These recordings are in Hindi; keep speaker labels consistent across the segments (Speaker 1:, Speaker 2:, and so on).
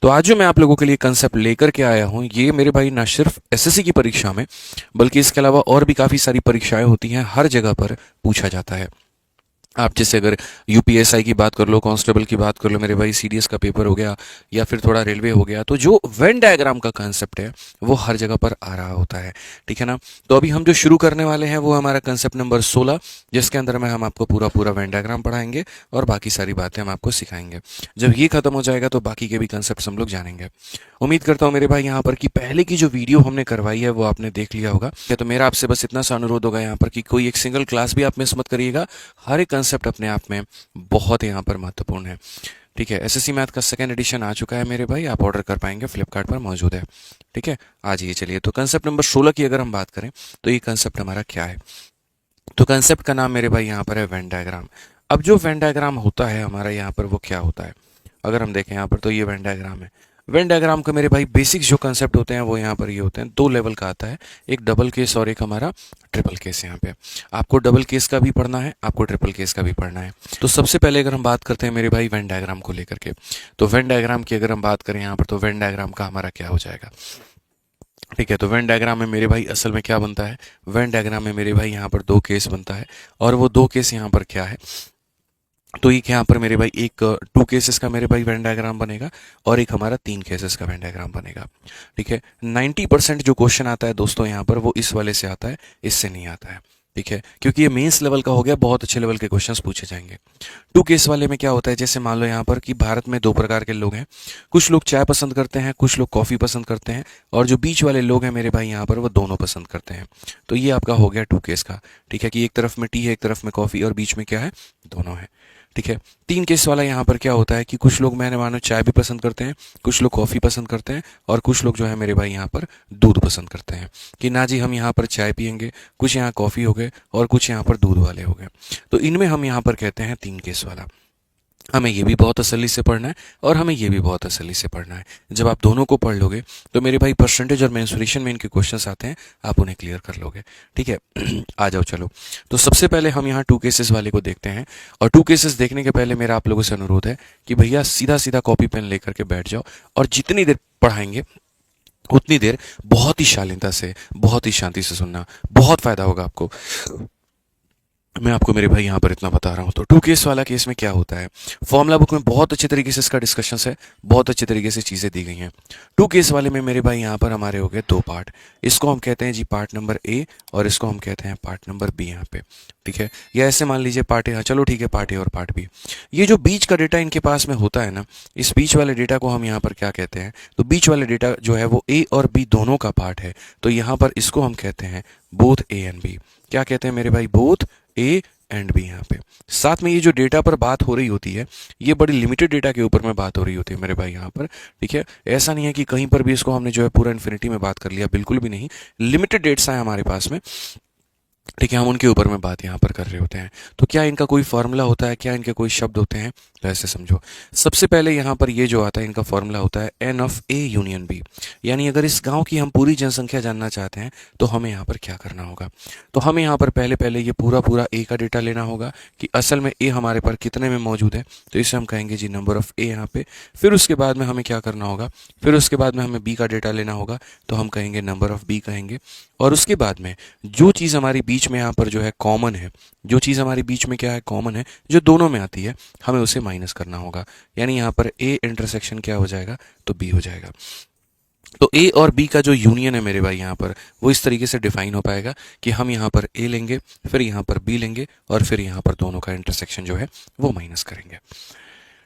Speaker 1: तो आज जो मैं आप लोगों के लिए कंसेप्ट लेकर के आया हूँ, ये मेरे भाई ना सिर्फ एसएससी की परीक्षा में बल्कि इसके अलावा और भी काफ़ी सारी परीक्षाएं होती हैं, हर जगह पर पूछा जाता है। आप जैसे अगर यूपीएसआई की बात कर लो, कांस्टेबल की बात कर लो मेरे भाई, सीडीएस का पेपर हो गया या फिर थोड़ा रेलवे हो गया, तो जो वेन डायग्राम का कंसेप्ट है वो हर जगह पर आ रहा होता है। ठीक है ना। तो अभी हम जो शुरू करने वाले हैं वो हमारा कंसेप्ट नंबर 16, जिसके अंदर में हम आपको पूरा पूरा वेन डायग्राम पढ़ाएंगे और बाकी सारी बातें हम आपको सिखाएंगे। जब ये खत्म हो जाएगा तो बाकी के भी कंसेप्ट हम लोग जानेंगे। उम्मीद करता हूँ मेरे भाई यहाँ पर कि पहले की जो वीडियो हमने करवाई है वो आपने देख लिया होगा। तो मेरा आपसे बस इतना सा अनुरोध होगा यहाँ पर कि कोई एक सिंगल क्लास भी आप मिस मत करिएगा। हर एक कंसेप्ट अपने आप में बहुत यहाँ पर महत्वपूर्ण है। ठीक है। एसएससी मैथ का सेकंड एडिशन आ चुका है मेरे भाई, आप ऑर्डर कर पाएंगे, फ्लिपकार्ट पर मौजूद है। ठीक है। आ जाइए, चलिए। तो कंसेप्ट नंबर 16 की अगर हम बात करें तो ये कंसेप्ट हमारा क्या है। तो कंसेप्ट का नाम मेरे भाई यहाँ पर है वेन डायग्राम। अब जो वेन डायग्राम होता है हमारा यहाँ पर वो क्या होता है, अगर हम देखें यहाँ पर तो ये वेन डायग्राम है। वेन डायग्राम का मेरे भाई बेसिक जो कंसेप्ट होते हैं वो यहाँ पर ये होते हैं, दो लेवल का आता है, एक डबल केस और एक हमारा ट्रिपल केस। यहाँ पे आपको डबल केस का भी पढ़ना है, आपको ट्रिपल केस का भी पढ़ना है। तो सबसे पहले अगर हम बात करते हैं मेरे भाई वेन डायग्राम को लेकर के, तो वेन डायग्राम की अगर हम बात करें यहाँ पर तो वेन डायग्राम का हमारा क्या हो जाएगा। ठीक है। तो वेन डायग्राम में मेरे भाई असल में क्या बनता है, वेन डायग्राम में मेरे भाई यहाँ पर दो केस बनता है, और वो दो केस यहाँ पर क्या है, तो एक यहाँ पर मेरे भाई एक टू केसेस का मेरे भाई वेन डायग्राम बनेगा और एक हमारा तीन केसेस का वेन डायग्राम बनेगा। ठीक है। 90% जो क्वेश्चन आता है दोस्तों यहाँ पर वो इस वाले से आता है, इससे नहीं आता है। ठीक है। क्योंकि ये मेंस लेवल का हो गया, बहुत अच्छे लेवल के क्वेश्चंस पूछे जाएंगे। टू केस वाले में क्या होता है, जैसे मान लो यहाँ पर कि भारत में दो प्रकार के लोग हैं, कुछ लोग चाय पसंद करते हैं, कुछ लोग कॉफ़ी पसंद करते हैं, और जो बीच वाले लोग हैं मेरे भाई यहाँ पर वो दोनों पसंद करते हैं। तो ये आपका हो गया टू केस का। ठीक है। कि एक तरफ में टी है, एक तरफ में कॉफ़ी, और बीच में क्या है, दोनों है। ठीक है। तीन केस वाला यहाँ पर क्या होता है कि कुछ लोग मैंने मानो चाय भी पसंद करते हैं, कुछ लोग कॉफ़ी पसंद करते हैं, और कुछ लोग जो है मेरे भाई यहाँ पर दूध पसंद करते हैं, कि ना जी हम यहाँ पर चाय पियेंगे, कुछ यहाँ कॉफ़ी हो गए और कुछ यहाँ पर दूध वाले हो गए। तो इनमें हम यहाँ पर कहते हैं तीन केस वाला। हमें ये भी बहुत तसल्ली से पढ़ना है और हमें ये भी बहुत तसल्ली से पढ़ना है। जब आप दोनों को पढ़ लोगे तो मेरे भाई परसेंटेज और मेंसुरेशन में इनके क्वेश्चंस आते हैं, आप उन्हें क्लियर कर लोगे। ठीक है। आ जाओ चलो। तो सबसे पहले हम यहाँ टू केसेस वाले को देखते हैं, और टू केसेस देखने के पहले मेरा आप लोगों से अनुरोध है कि भैया सीधा सीधा कॉपी पेन लेकर के बैठ जाओ, और जितनी देर पढ़ाएंगे उतनी देर बहुत ही शालीनता से, बहुत ही शांति से सुनना, बहुत फायदा होगा आपको। मैं आपको मेरे भाई यहाँ पर इतना बता रहा हूँ। तो टू केस वाला केस में क्या होता है, फॉर्मूला बुक में बहुत अच्छे तरीके से इसका डिस्कशन है, बहुत अच्छे तरीके से चीज़ें दी गई हैं। टू केस वाले में मेरे भाई यहाँ पर हमारे हो गए दो पार्ट, इसको हम कहते हैं जी पार्ट नंबर ए, और इसको हम कहते हैं पार्ट नंबर बी यहाँ पे। ठीक है। या ऐसे मान लीजिए पार्ट ए, हाँ चलो ठीक है, पार्ट ए और पार्ट बी। ये जो बीच का डेटा इनके पास में होता है ना, इस बीच वाले डेटा को हम यहाँ पर क्या कहते हैं, तो बीच वाले डेटा जो है वो ए और बी दोनों का पार्ट है, तो यहाँ पर इसको हम कहते हैं बोथ ए एंड बी। क्या कहते हैं मेरे भाई, बोथ ए एंड बी। यहाँ पे साथ में ये जो डेटा पर बात हो रही होती है, ये बड़ी लिमिटेड डेटा के ऊपर में बात हो रही होती है मेरे भाई यहाँ पर। ठीक है। ऐसा नहीं है कि कहीं पर भी इसको हमने जो है पूरा इन्फिनिटी में बात कर लिया, बिल्कुल भी नहीं। लिमिटेड डेट्स हैं हमारे पास में। ठीक है। हम उनके ऊपर में बात यहाँ पर कर रहे होते हैं। तो क्या इनका कोई फॉर्मूला होता है, क्या इनके कोई शब्द होते हैं, तो ऐसे समझो। सबसे पहले यहाँ पर ये जो आता है इनका फॉर्मूला होता है N of A union B. यानी अगर इस गांव की हम पूरी जनसंख्या जानना चाहते हैं तो हमें यहाँ पर क्या करना होगा, तो हमें यहाँ पर पहले पहले ये पूरा पूरा ए का डेटा लेना होगा कि असल में ए हमारे पर कितने में मौजूद है, तो इसे हम कहेंगे जी नंबर ऑफ ए यहाँ पे। फिर उसके बाद में हमें क्या करना होगा, फिर उसके बाद में हमें बी का डेटा लेना होगा, तो हम कहेंगे नंबर ऑफ बी कहेंगे। और उसके बाद में जो चीज़ हमारी बीच में यहाँ पर जो है कॉमन है, जो चीज़ हमारी बीच में क्या है, कॉमन है, जो दोनों में आती है, हमें उसे माइनस करना होगा। यानी यहाँ पर ए इंटरसेक्शन क्या हो जाएगा, तो बी हो जाएगा। तो ए और बी का जो यूनियन है मेरे भाई यहाँ पर वो इस तरीके से डिफाइन हो पाएगा कि हम यहाँ पर ए लेंगे, फिर यहाँ पर बी लेंगे, और फिर यहाँ पर दोनों का इंटरसेक्शन जो है वो माइनस करेंगे।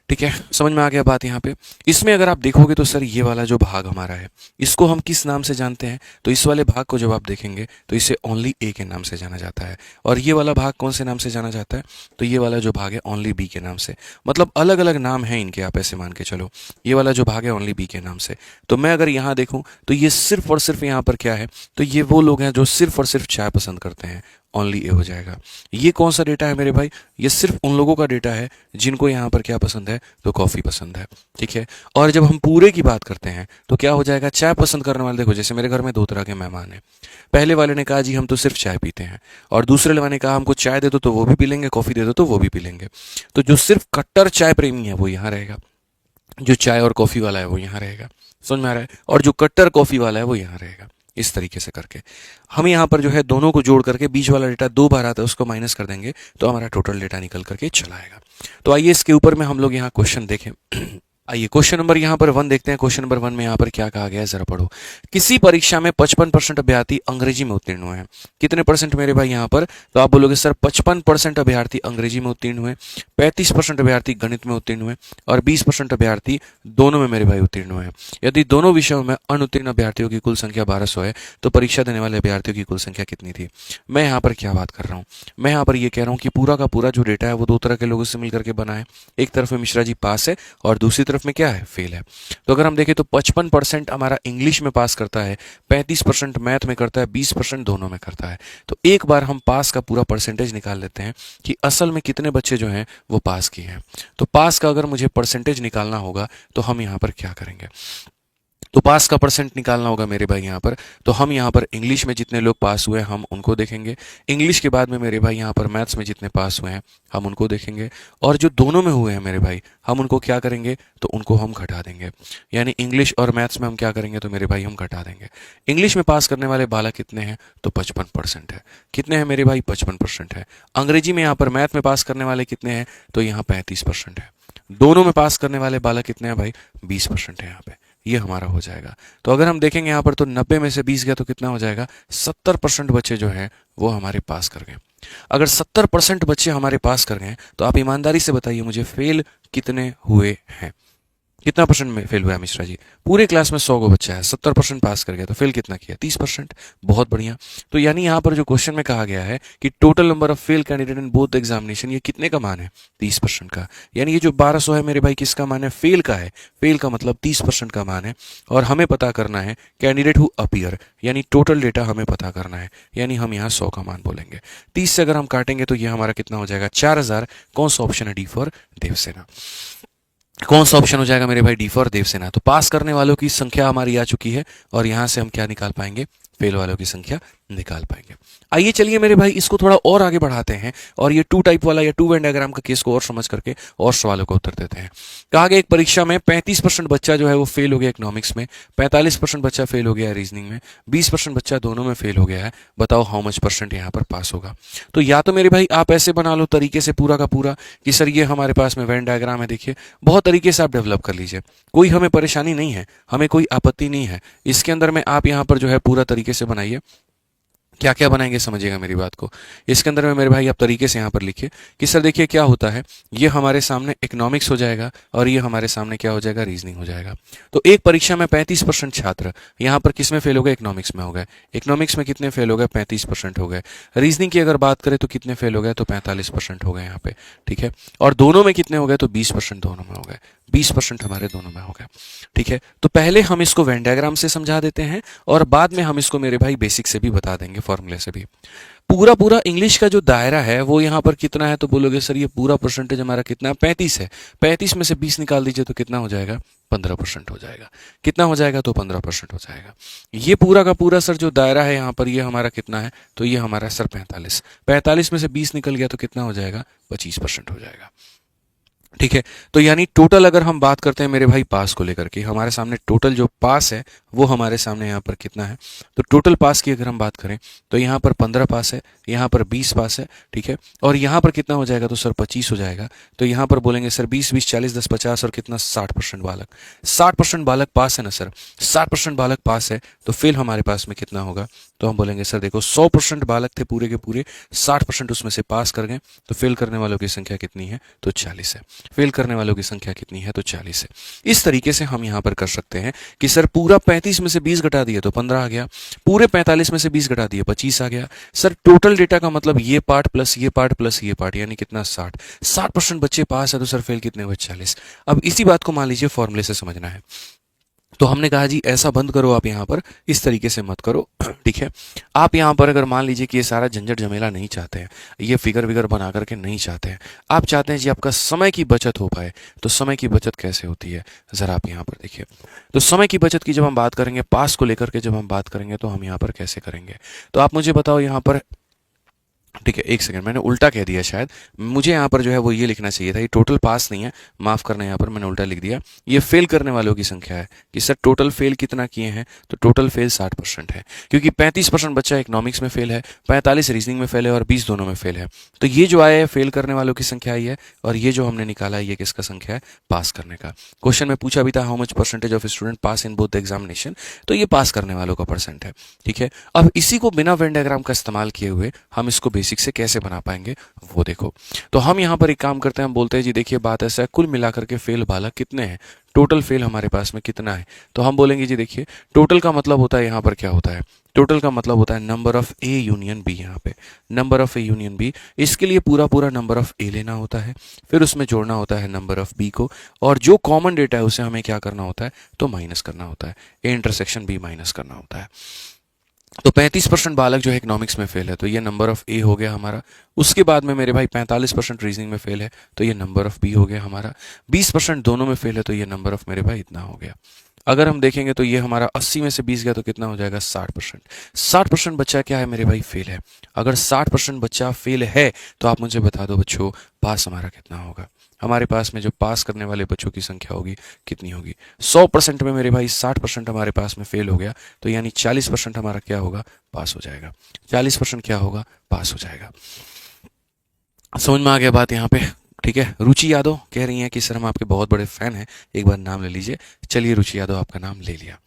Speaker 1: ठीक है। समझ में आ गया बात यहाँ पे। इसमें अगर आप देखोगे तो सर ये वाला जो भाग हमारा है इसको हम किस नाम से जानते हैं, तो इस वाले भाग को जब आप देखेंगे तो इसे ओनली ए के नाम से जाना जाता है। और ये वाला भाग कौन से नाम से जाना जाता है, तो ये वाला जो भाग है ओनली बी के नाम से। मतलब अलग अलग नाम है इनके, आप ऐसे मान के चलो। ये वाला जो भाग है ओनली बी के नाम से। तो मैं अगर यहाँ देखूँ तो ये सिर्फ और सिर्फ यहाँ पर क्या है, तो ये वो लोग हैं जो सिर्फ और सिर्फ चाय पसंद करते हैं, ओनली ए हो जाएगा। ये कौन सा डेटा है मेरे भाई, ये सिर्फ उन लोगों का डेटा है जिनको यहाँ पर क्या पसंद है, तो कॉफ़ी पसंद है। ठीक है। और जब हम पूरे की बात करते हैं तो क्या हो जाएगा, चाय पसंद करने वाले, देखो जैसे मेरे घर में दो तरह के मेहमान हैं। पहले वाले ने कहा जी हम तो सिर्फ चाय पीते हैं, और दूसरे वाले ने कहा हमको चाय दे दो तो वो भी पी लेंगे, कॉफ़ी दे दो तो वो भी पी लेंगे। तो जो सिर्फ कट्टर चाय प्रेमी है वो यहाँ रहेगा, जो चाय और कॉफ़ी वाला है वो यहाँ रहेगा, समझ में आ रहा है, और जो कट्टर कॉफ़ी वाला है वो यहाँ रहेगा। इस तरीके से करके हम यहाँ पर जो है दोनों को जोड़ करके बीच वाला डेटा 2 बार आता है उसको माइनस कर देंगे तो हमारा टोटल डेटा निकल करके चला आएगा। तो आइए इसके ऊपर में हम लोग यहाँ क्वेश्चन देखें। आइए क्वेश्चन नंबर यहाँ पर 1 देखते हैं। क्वेश्चन नंबर 1 में यहाँ पर क्या कहा गया है जरा पढ़ो। किसी परीक्षा में 55% अभ्यर्थी अंग्रेजी में उत्तीर्ण हुए हैं। कितने परसेंट मेरे भाई यहाँ पर? तो आप बोलोगे सर 55% अभ्यर्थी अंग्रेजी में उत्तीर्ण हुए, 35% अभ्यर्थी गणित में उत्तीर्ण हुए और 20% अभ्यर्थी दोनों में मेरे भाई उत्तीर्ण हुए हैं। यदि दोनों विषयों में अनुत्तीर्ण अभ्यर्थियों की कुल संख्या 1200 है तो परीक्षा देने वाले अभ्यर्थियों की कुल संख्या कितनी थी? मैं यहाँ पर क्या बात कर रहा हूँ, मैं यहाँ पर ये कह रहा हूँ कि पूरा का पूरा जो डेटा है वो दो तरह के लोगों से मिलकर के बना है। एक तरफ में मिश्रा जी पास है और दूसरी तरफ में क्या है, फेल है। तो अगर हम देखें तो 55% हमारा इंग्लिश में पास करता है, 35% मैथ में करता है, 20% दोनों में करता है। तो एक बार हम पास का पूरा परसेंटेज निकाल लेते हैं कि असल में कितने बच्चे जो हैं वो पास किए हैं। तो पास का अगर मुझे परसेंटेज निकालना होगा तो हम यहाँ पर क्या करेंगे, तो पास का परसेंट निकालना होगा मेरे भाई यहाँ पर। तो हम यहाँ पर इंग्लिश में जितने लोग पास हुए हम उनको देखेंगे, इंग्लिश के बाद में मेरे भाई यहाँ पर मैथ्स में जितने पास हुए हैं हम उनको देखेंगे, और जो दोनों में हुए हैं मेरे भाई हम उनको क्या करेंगे, तो उनको हम घटा देंगे। यानी इंग्लिश और मैथ्स में हम क्या करेंगे, तो मेरे भाई हम घटा देंगे। इंग्लिश में पास करने वाले बालक कितने हैं, तो 55% है। कितने हैं मेरे भाई, 55% है। अंग्रेजी में यहाँ पर मैथ में पास करने वाले कितने हैं, तो यहाँ 35% है। दोनों में पास करने वाले बालक कितने हैं भाई, 20% है यहाँ पे। ये हमारा हो जाएगा। तो अगर हम देखेंगे यहाँ पर तो 90 में से 20 गया तो कितना हो जाएगा, 70% बच्चे जो हैं वो हमारे पास कर गए। अगर 70% बच्चे हमारे पास कर गए तो आप ईमानदारी से बताइए मुझे फेल कितने हुए हैं? कितना परसेंट में फेल हुआ है मिश्रा जी? पूरे क्लास में 100 को बच्चा है, 70% पास कर गया तो फेल कितना किया, 30%। बहुत बढ़िया। तो यानी यहाँ पर जो क्वेश्चन में कहा गया है कि total number of fail candidate in both examination, ये कितने का मान है, 30% का। यानी ये जो 1200 है मेरे भाई किसका मान है, फेल का है। फेल का मतलब 30% का मान है। और हमें पता करना है कैंडिडेट हु अपीयर, यानी टोटल डेटा हमें पता करना है। यानी हम यहाँ 100 का मान बोलेंगे। 30 से अगर हम काटेंगे तो ये हमारा कितना हो जाएगा, 4000। कौन सा ऑप्शन है, डी फॉर देवसेना। कौन सा ऑप्शन हो जाएगा मेरे भाई, डी फॉर देवसेना। तो पास करने वालों की संख्या हमारी आ चुकी है और यहां से हम क्या निकाल पाएंगे, फेल वालों की संख्या निकाल पाएंगे। आइए चलिए मेरे भाई इसको थोड़ा और आगे बढ़ाते हैं और ये 2 टाइप वाला या 2 वेन डायग्राम का केस को और समझ करके और सवालों का उत्तर देते हैं। कहा गया एक परीक्षा में 35% बच्चा जो है वो फेल हो गया इकोनॉमिक्स में, 45% बच्चा फेल हो गया रीजनिंग में, 20% बच्चा दोनों में फेल हो गया है। बताओ हाउ मच परसेंट यहाँ पर पास होगा। तो या तो मेरे भाई आप ऐसे बना लो तरीके से पूरा का पूरा कि सर ये हमारे पास में वेन डायग्राम है, देखिए बहुत तरीके से आप डेवलप कर लीजिए, कोई हमें परेशानी नहीं है, हमें कोई आपत्ति नहीं है। इसके अंदर में आप यहाँ पर जो है पूरा तरीके से बनाइए। क्या क्या बनाएंगे समझिएगा मेरी बात को। इसके अंदर में मेरे भाई आप तरीके से यहाँ पर लिखिए कि सर देखिए क्या होता है, ये हमारे सामने इकोनॉमिक्स हो जाएगा और ये हमारे सामने क्या हो जाएगा, रीजनिंग हो जाएगा। तो एक परीक्षा में 35% छात्र यहाँ पर किस में फेल हो गए, इकोनॉमिक्स में हो गए। इकोनॉमिक्स में कितने फेल हो गए, 35% हो गए। रीजनिंग की अगर बात करें तो कितने फेल हो गए, तो 45% हो गए यहाँ पे, ठीक है। और दोनों में कितने हो गए, तो 20% दोनों में हो गए। 20% हमारे दोनों में हो गए, ठीक है। तो पहले हम इसको वेन डायग्राम से समझा देते हैं और बाद में हम इसको मेरे भाई बेसिक से भी बता देंगे, फॉर्मूले से भी। पूरा पूरा इंग्लिश का जो दायरा है वो यहाँ पर कितना है, तो बोलोगे सर ये पूरा परसेंटेज हमारा कितना है, 35 है। 35 में से 20 निकाल दीजिए तो कितना हो जाएगा, 15% हो जाएगा। कितना हो जाएगा, तो 15% हो जाएगा। ये पूरा का पूरा सर जो दायरा है यहाँ पर ये हमारा कितना है, तो ये हमारा सर 45। 45 में से 20 निकल गया तो कितना हो जाएगा, 25% हो जाएगा, ठीक है। तो यानी टोटल अगर हम बात करते हैं मेरे भाई पास को लेकर के, हमारे सामने टोटल जो पास है वो हमारे सामने यहाँ पर कितना है, तो टोटल पास की अगर हम बात करें तो यहाँ पर 15 पास है, यहाँ पर 20 पास है, ठीक है। और यहाँ पर कितना हो जाएगा, तो सर 25 हो जाएगा। तो यहाँ पर बोलेंगे सर 20 20 40 10 50 और कितना 60% बालक। 60% बालक पास है ना सर, 60% बालक पास है। तो फेल हमारे पास में कितना होगा, तो हम बोलेंगे सर देखो 100% बालक थे पूरे के पूरे, 60% उसमें से पास कर गए, तो फेल करने वालों की संख्या कितनी है, तो 40 है। फेल करने वालों की संख्या कितनी है, तो 40 है। इस तरीके से हम यहां पर कर सकते हैं कि सर पूरा 35 में से 20 घटा दिए तो 15 आ गया, पूरे 45 में से 20 घटा दिए 25 आ गया। सर टोटल डेटा का मतलब ये पार्ट प्लस ये पार्ट प्लस ये पार्ट, यानी कितना 60। 60% बच्चे पास है तो सर फेल कितने हुए, 40। अब इसी बात को मान लीजिए फॉर्मूले से समझना है। तो हमने कहा जी ऐसा बंद करो, आप यहाँ पर इस तरीके से मत करो, ठीक है। आप यहाँ पर अगर मान लीजिए कि ये सारा झंझट झमेला नहीं चाहते हैं, ये फिगर विगर बना करके नहीं चाहते हैं, आप चाहते हैं जी आपका समय की बचत हो पाए, तो समय की बचत कैसे होती है ज़रा आप यहाँ पर देखिए। तो समय की बचत की जब हम बात करेंगे, पास को लेकर के जब हम बात करेंगे, तो हम यहाँ पर कैसे करेंगे, तो आप मुझे बताओ यहाँ पर ठीक है, एक सेकंड, मैंने उल्टा कह दिया शायद। मुझे यहाँ पर जो है वो ये लिखना चाहिए था, ये टोटल पास नहीं है, माफ़ करना, यहाँ पर मैंने उल्टा लिख दिया। ये फेल करने वालों की संख्या है कि सर टोटल फेल कितना किए हैं, तो टोटल फेल 60% है, क्योंकि 35% बच्चा इकोनॉमिक्स में फेल है, 45 रीजनिंग में फेल है और 20 दोनों में फेल है। तो ये जो आया है फेल करने वालों की संख्या आई है, और ये जो हमने निकाला है ये किसका संख्या है, पास करने का। क्वेश्चन में पूछा भी था how much percentage of student pass in both the examination, तो ये पास करने वालों का परसेंट है। ठीक है, अब इसी को बिना वेन डायग्राम का इस्तेमाल किए हुए हम इसको बेसिक से कैसे बना पाएंगे वो देखो। तो हम यहाँ पर एक काम करते हैं, हम बोलते हैं जी देखिए बात ऐसा है, कुल मिलाकर के फेल बालक कितने हैं, टोटल फेल हमारे पास में कितना है। तो हम बोलेंगे जी देखिए टोटल का मतलब होता है, यहाँ पर क्या होता है, टोटल का मतलब होता है number of A union B. यहाँ पे number of A union B, इसके लिए पूरा पूरा नंबर ऑफ ए लेना होता है, फिर उसमें जोड़ना होता है नंबर ऑफ बी को, और जो कॉमन डेटा है उसे हमें क्या करना होता है, तो माइनस करना होता है, ए इंटरसेक्शन बी माइनस करना होता है। तो 35% बालक जो है इकोनॉमिक्स में फेल है, तो ये नंबर ऑफ ए हो गया हमारा। उसके बाद में मेरे भाई 45% रीजनिंग में फेल है, तो ये नंबर ऑफ बी हो गया हमारा। 20% दोनों में फेल है, तो ये नंबर ऑफ मेरे भाई इतना हो गया। अगर हम देखेंगे तो ये हमारा 80 में से 20 गया तो कितना हो जाएगा, 60%। 60% बच्चा क्या है मेरे भाई, फेल है। अगर 60% बच्चा फेल है तो आप मुझे बता दो बच्चों पास हमारा कितना होगा। हमारे पास में जो पास करने वाले बच्चों की संख्या होगी कितनी होगी, 100% में मेरे भाई 60% हमारे पास में फेल हो गया, तो यानी 40% हमारा क्या होगा, पास हो जाएगा। 40% क्या होगा, पास हो जाएगा। समझ में आ गया बात यहाँ पे। ठीक है, रुचि यादव कह रही हैं कि सर हम आपके बहुत बड़े फैन हैं, एक बार नाम ले लीजिए। चलिए रुचि यादव आपका नाम ले लिया,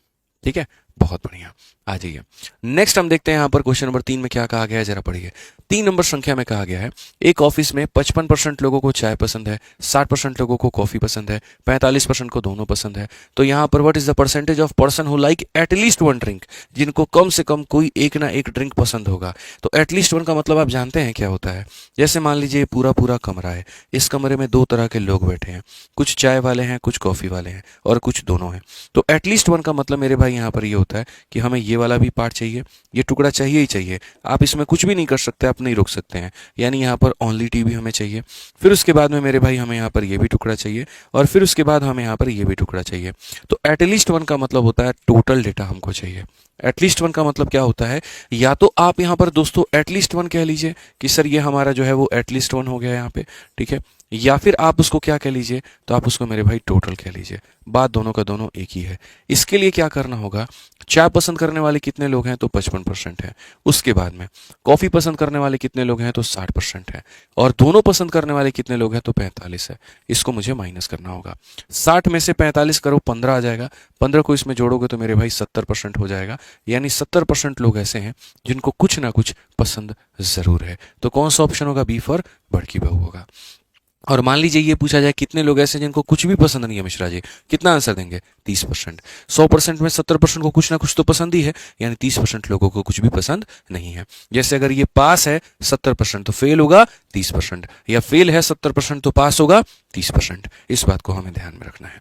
Speaker 1: ठीक है, बहुत बढ़िया, आ जाइए। नेक्स्ट हम देखते हैं यहाँ पर क्वेश्चन नंबर 3 में क्या कहा गया है, जरा पढ़िए। 3 नंबर संख्या में कहा गया है एक ऑफिस में 55% लोगों को चाय पसंद है, 60% लोगों को कॉफी पसंद है, 45% को दोनों पसंद है। तो यहाँ पर what is the percentage of person who like at least one drink, जिनको कम से कम कोई एक ना एक ड्रिंक पसंद होगा। तो एटलीस्ट वन का मतलब आप जानते हैं क्या होता है, जैसे मान लीजिए पूरा पूरा कमरा है, इस कमरे में 2 तरह के लोग बैठे हैं, कुछ चाय वाले हैं, कुछ कॉफी वाले हैं, और कुछ दोनों हैं। तो एटलीस्ट वन का मतलब मेरे भाई यहाँ पर ये होता है कि हमें ये वाला भी पार्ट चाहिए, ये टुकड़ा चाहिए ही चाहिए, आप इसमें कुछ भी नहीं कर सकते, आप नहीं रोक सकते हैं, यानी यहाँ पर ओनली टी भी हमें चाहिए। फिर उसके बाद में मेरे भाई हमें यहाँ पर ये भी टुकड़ा चाहिए, और फिर उसके बाद हमें यहाँ पर ये भी टुकड़ा चाहिए। तो एटलीस्ट वन का मतलब होता है टोटल डेटा हमको चाहिए। एटलीस्ट वन का मतलब क्या होता है, या तो आप यहाँ पर दोस्तों एटलीस्ट वन कह लीजिए कि सर ये हमारा जो है वो एटलीस्ट वन हो गया यहाँ पे, ठीक है, या फिर आप उसको क्या कह लीजिए, तो आप उसको मेरे भाई टोटल कह लीजिए। बात दोनों का दोनों एक ही है। इसके लिए क्या करना होगा, चाय पसंद करने वाले कितने लोग हैं, तो 55% है। उसके बाद में कॉफी पसंद करने वाले कितने लोग हैं, तो 60% है। और दोनों पसंद करने वाले कितने लोग हैं, तो 45 है। इसको मुझे माइनस करना होगा। 60 में से 45 करो 15 आ जाएगा, 15 को इसमें जोड़ोगे तो मेरे भाई 70% हो जाएगा। यानी 70% लोग ऐसे हैं जिनको कुछ ना कुछ पसंद जरूर है। तो कौन सा ऑप्शन होगा, बी फॉर बड़की बहू होगा। और मान लीजिए ये पूछा जाए कितने लोग ऐसे जिनको कुछ भी पसंद नहीं है मिश्रा जी, कितना आंसर देंगे, 30%। 100% में 70% को कुछ ना कुछ तो पसंद ही है, यानी 30% लोगों को कुछ भी पसंद नहीं है। जैसे अगर ये पास है 70% तो फेल होगा 30%, या फेल है 70% तो पास होगा 30%। इस बात को हमें ध्यान में रखना है।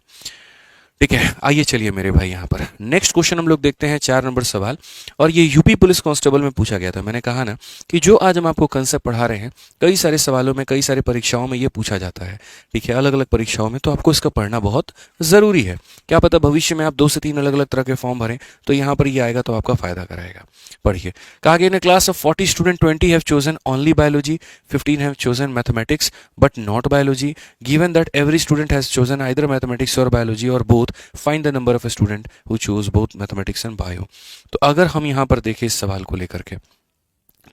Speaker 1: ठीक है, आइए चलिए मेरे भाई यहाँ पर नेक्स्ट क्वेश्चन हम लोग देखते हैं, 4 नंबर सवाल। और ये यूपी पुलिस कांस्टेबल में पूछा गया था। मैंने कहा ना कि जो आज हम आपको कंसेप्ट पढ़ा रहे हैं, कई सारे सवालों में, कई सारे परीक्षाओं में ये पूछा जाता है। ठीक है, अलग अलग परीक्षाओं में, तो आपको इसका पढ़ना बहुत ज़रूरी है। क्या पता भविष्य में आप 2 से 3 अलग अलग तरह के फॉर्म भरें तो यहाँ पर ये आएगा तो आपका फायदा कराएगा। पढ़िए, कहा गया in class of 40 student 20 have chosen only biology, 15 have chosen mathematics but not biology. Given that every student has chosen either mathematics और बायोलॉजी और both, find the number of student who choose both mathematics and bio. तो अगर हम यहाँ पर देखें इस सवाल को लेकर के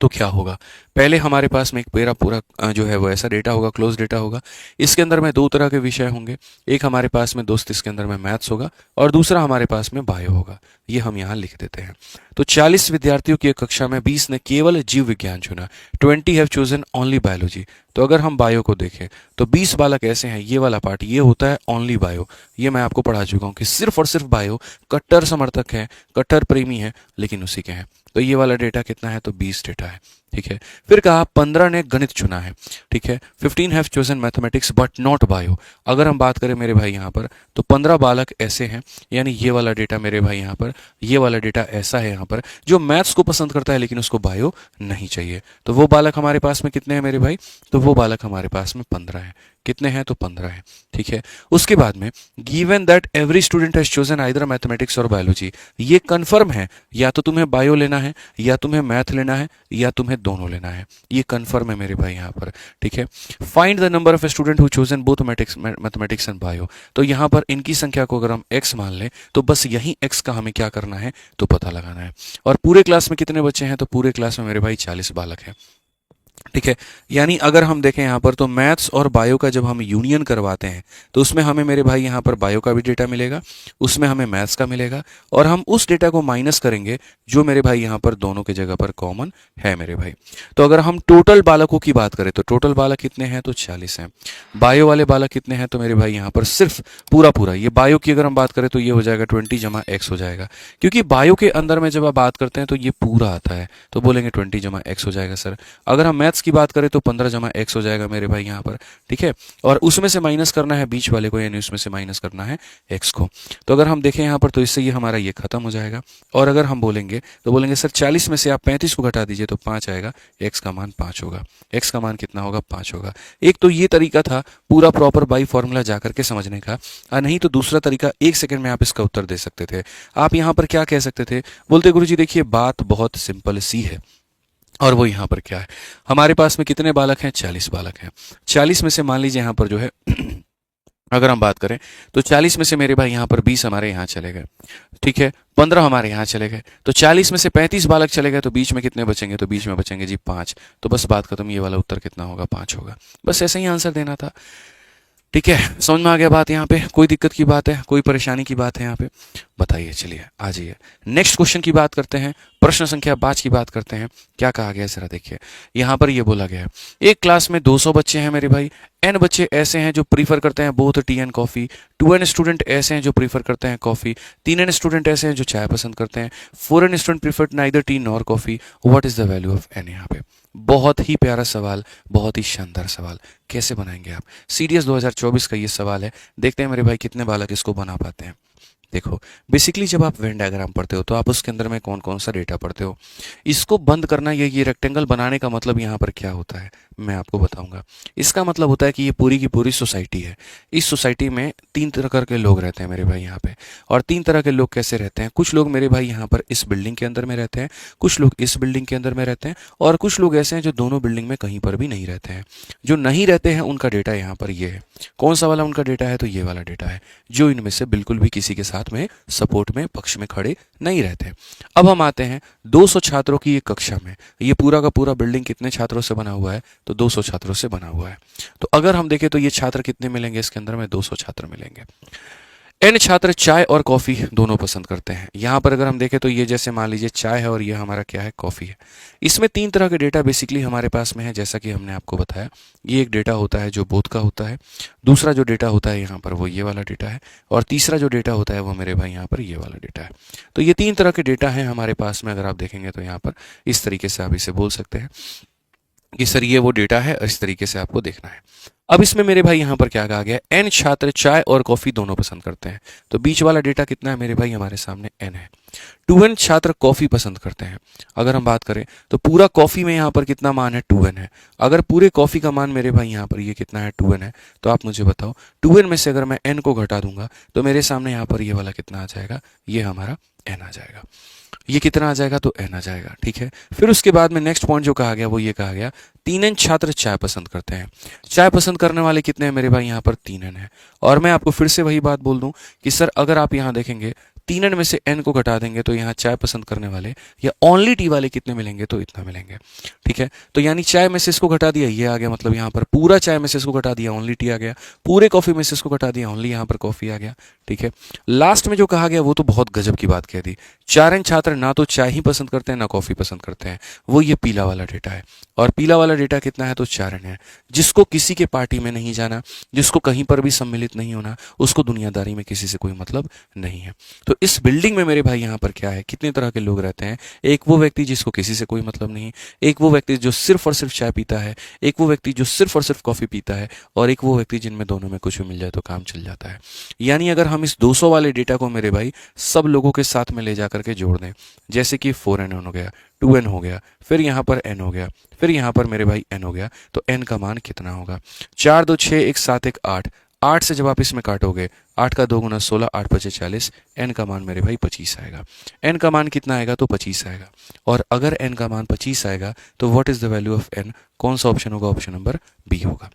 Speaker 1: तो क्या होगा, पहले हमारे पास में एक पूरा पूरा जो है वो ऐसा डेटा होगा, क्लोज डेटा होगा। इसके अंदर में 2 तरह के विषय होंगे, एक हमारे पास में दोस्त इसके अंदर में मैथ्स होगा और दूसरा हमारे पास में बायो होगा। ये हम यहाँ लिख देते हैं। तो 40 विद्यार्थियों की कक्षा में 20 ने केवल जीव विज्ञान चुना, 20 हैव चोजन ओनली बायोलॉजी। तो अगर हम बायो को देखें तो 20 बालक ऐसे हैं, ये वाला पार्ट ये होता है ओनली बायो। ये मैं आपको पढ़ा चुका हूँ कि सिर्फ और सिर्फ बायो, कट्टर समर्थक है, कट्टर प्रेमी है, लेकिन उसी के हैं। तो ये वाला डेटा कितना है, तो 20 डेटा है। ठीक है, फिर कहा 15 ने गणित चुना है। ठीक है, 15 have chosen mathematics but not bio. अगर हम बात करें मेरे भाई यहाँ पर तो 15 बालक ऐसे हैं, यानी ये वाला डेटा मेरे भाई यहाँ पर, ये वाला डेटा ऐसा है यहाँ पर जो मैथ्स को पसंद करता है लेकिन उसको बायो नहीं चाहिए। तो वो बालक हमारे पास में कितने हैं मेरे भाई, तो वो बालक हमारे पास में 15 है। कितने हैं, तो 15 है। ठीक है, उसके बाद में given that every student has chosen either mathematics और बायोलॉजी। ये कंफर्म है, या तो तुम्हें बायो लेना है, या तुम्हें मैथ लेना है, या तुम्हें दोनों लेना है, ये कन्फर्म है मेरे भाई यहाँ पर, ठीक है। Find the number of student who chosen both mathematics and bio, तो यहाँ पर इनकी संख्या को अगर हम x मान लें तो बस यही x का हमें क्या करना है तो पता लगाना है। और पूरे क्लास में कितने बच्चे हैं, तो पूरे क्लास में मेरे भाई 40 बालक हैं, ठीक है। यानी अगर हम देखें यहाँ पर तो मैथ्स और बायो का जब हम यूनियन करवाते हैं तो उसमें हमें मेरे भाई यहाँ पर बायो का भी डेटा मिलेगा, उसमें हमें मैथ्स का मिलेगा, और हम उस डेटा को माइनस करेंगे जो मेरे भाई यहाँ पर दोनों के जगह पर कॉमन है मेरे भाई। तो अगर हम टोटल बालकों की बात करें तो टोटल बालक कितने हैं तो 40 हैं। बायो वाले बालक कितने हैं तो मेरे भाई यहाँ पर सिर्फ पूरा पूरा ये बायो की अगर हम बात करें तो ये हो जाएगा 20 जमा x हो जाएगा, क्योंकि बायो के अंदर में जब आप बात करते हैं तो ये पूरा आता है, तो बोलेंगे 20 जमा x हो जाएगा सर। अगर हम मैथ्स की बात करें तो 15 जमा x हो जाएगा मेरे भाई यहाँ पर, ठीक है। और उसमें से माइनस करना है बीच वाले को, यानी उसमें से माइनस करना है x को। तो अगर हम देखें यहाँ पर तो इससे ये हमारा ये खत्म हो जाएगा। और अगर हम बोलेंगे तो बोलेंगे सर 40 में से आप 35 को घटा दीजिए तो 5 आएगा, x का मान 5 होगा, x का मान कितना होगा 5 होगा। एक तो ये तरीका था पूरा प्रॉपर बाई फॉर्मूला जाकर के समझने का, नहीं तो दूसरा तरीका 1 सेकंड में आप इसका उत्तर दे सकते थे। आप यहाँ पर क्या कह सकते थे, बोलते गुरुजी देखिए बात बहुत सिंपल सी है, और वो यहाँ पर क्या है, हमारे पास में कितने बालक हैं 40 बालक हैं। 40 में से मान लीजिए यहाँ पर जो है अगर हम बात करें तो 40 में से मेरे भाई यहाँ पर 20 हमारे यहाँ चले गए, ठीक है, 15 हमारे यहाँ चले गए, तो 40 में से 35 बालक चले गए, तो बीच में कितने बचेंगे, तो बीच में बचेंगे जी 5। तो बस बात खत्म, ये वाला उत्तर कितना होगा 5 होगा। बस ऐसे ही आंसर देना था, ठीक है। समझ में आ गया बात, यहाँ पे कोई दिक्कत की बात है, कोई परेशानी की बात है यहाँ पे, बताइए। चलिए आ जाइए नेक्स्ट क्वेश्चन की बात करते हैं, प्रश्न संख्या 5 की बात करते हैं। क्या कहा गया है जरा देखिए, यहाँ पर ये बोला गया है एक क्लास में 200 बच्चे हैं मेरे भाई, n बच्चे ऐसे हैं जो प्रीफर करते हैं both T and coffee, 2n student ऐसे हैं जो प्रीफर करते हैं कॉफी, 3n स्टूडेंट ऐसे हैं जो चाय पसंद करते हैं, 4n student prefer neither T nor coffee, what is the value of n। यहाँ पे बहुत ही प्यारा सवाल, बहुत ही शानदार सवाल, कैसे बनाएंगे आप, सीडीएस 2024 का ये सवाल है। देखते हैं मेरे भाई कितने बालक इसको बना पाते हैं। देखो बेसिकली जब आप वेन डायग्राम पढ़ते हो तो आप उसके अंदर में कौन कौन सा डेटा पढ़ते हो, इसको बंद करना, ये रेक्टेंगल बनाने का मतलब यहाँ पर क्या होता है मैं आपको बताऊंगा। इसका मतलब होता है कि ये पूरी की पूरी सोसाइटी है, इस सोसाइटी में 3 तरह के लोग रहते हैं मेरे भाई यहाँ पे। और 3 तरह के लोग कैसे रहते हैं, कुछ लोग मेरे भाई यहाँ पर इस बिल्डिंग के अंदर में रहते हैं, कुछ लोग इस बिल्डिंग के अंदर में रहते हैं, और कुछ लोग ऐसे हैं जो दोनों बिल्डिंग में कहीं पर भी नहीं रहते हैं। जो नहीं रहते हैं उनका डेटा यहाँ पर ये है। कौन सा वाला उनका डेटा है, तो ये वाला डेटा है, जो इनमें से बिल्कुल भी किसी के साथ में सपोर्ट में पक्ष में खड़े नहीं रहते। अब हम आते हैं 200 छात्रों की एक कक्षा में, ये पूरा का पूरा बिल्डिंग कितने छात्रों से बना हुआ है, तो 200 छात्रों से बना हुआ है। तो अगर हम देखें तो ये छात्र कितने मिलेंगे इसके अंदर में, 200 छात्र मिलेंगे। n छात्र चाय और कॉफी दोनों पसंद करते हैं। यहाँ पर अगर हम देखें तो ये जैसे मान लीजिए चाय है और ये हमारा क्या है, कॉफी है। इसमें 3 तरह के डेटा बेसिकली हमारे पास में है, जैसा कि हमने आपको बताया। ये एक डेटा होता है जो बोथ का होता है, दूसरा जो डेटा होता है यहाँ पर वो ये वाला डेटा है, और तीसरा जो डेटा होता है वो मेरे भाई यहाँ पर ये वाला डेटा है। तो ये 3 तरह के डेटा हैं हमारे पास में। अगर आप देखेंगे तो यहाँ पर इस तरीके से आप इसे बोल सकते हैं कि सर ये वो डेटा है, इस तरीके से आपको देखना है। अब इसमें मेरे भाई यहाँ पर क्या कहा गया, n छात्र चाय और कॉफी दोनों पसंद करते हैं, तो बीच वाला डेटा कितना है मेरे भाई, हमारे सामने n है। 2n छात्र कॉफी पसंद करते हैं। अगर हम बात करें तो पूरा कॉफी में यहाँ पर कितना मान है, 2n है। अगर पूरे कॉफी का मान मेरे भाई यहाँ पर ये कितना है, 2n है, तो आप मुझे बताओ 2n में से अगर मैं n को घटा दूंगा तो मेरे सामने यहाँ पर ये वाला कितना आ जाएगा, ये हमारा n आ जाएगा। ये कितना आ जाएगा, तो n आ जाएगा, ठीक है। फिर उसके बाद में नेक्स्ट पॉइंट जो कहा गया वो ये कहा गया 3n छात्र चाय पसंद करते हैं। चाय पसंद करने वाले कितने हैं मेरे भाई, यहाँ पर 3n है। और मैं आपको फिर से वही बात बोल दूं कि सर अगर आप यहाँ देखेंगे 3n में से n को घटा देंगे तो यहाँ चाय पसंद करने वाले या ओनली टी वाले कितने मिलेंगे, तो इतना मिलेंगे, ठीक है। तो यानी चाय में से इसको घटा दिया, ये आ गया, मतलब यहाँ पर पूरा चाय में से इसको घटा दिया, ओनली टी आ गया। पूरे कॉफी में से इसको घटा दिया, ओनली यहाँ पर कॉफी आ गया, ठीक है। लास्ट में जो कहा गया वो तो बहुत गजब की बात कह दी। 4n छात्र ना तो चाय ही पसंद करते हैं ना कॉफी पसंद करते हैं, वो ये पीला वाला डेटा है। और पीला वाला डेटा कितना है, तो 4n है। जिसको किसी के पार्टी में नहीं जाना, जिसको कहीं पर भी सम्मिलित नहीं होना, उसको दुनियादारी में किसी से कोई मतलब नहीं है। तो इस बिल्डिंग में मेरे भाई यहाँ पर क्या है, कितने तरह के लोग रहते हैं। एक वो व्यक्ति जिसको किसी से कोई मतलब नहीं, एक वो व्यक्ति जो सिर्फ और सिर्फ चाय पीता है, एक वो व्यक्ति जो सिर्फ और सिर्फ कॉफी पीता है, और एक वो व्यक्ति जिनमें दोनों में कुछ भी मिल जाए तो काम चल जाता है। यानी अगर हम इस 200 वाले डेटा को मेरे भाई सब लोगों के साथ में ले जाकर के जोड़ दें, जैसे कि 4n हो गया, 2n हो गया, फिर यहाँ पर n हो गया, फिर यहाँ पर मेरे भाई n हो गया, तो n का मान कितना होगा, 4 2 6 1 7 1 8, 8 से जब आप इसमें काटोगे, 8 का 2 गुना 16, 8 पचे 40, n का मान मेरे भाई 25 आएगा। n का मान कितना आएगा? तो 25 आएगा। और अगर n का मान 25 आएगा तो what is the value of n? कौन सा ऑप्शन होगा? ऑप्शन नंबर बी होगा।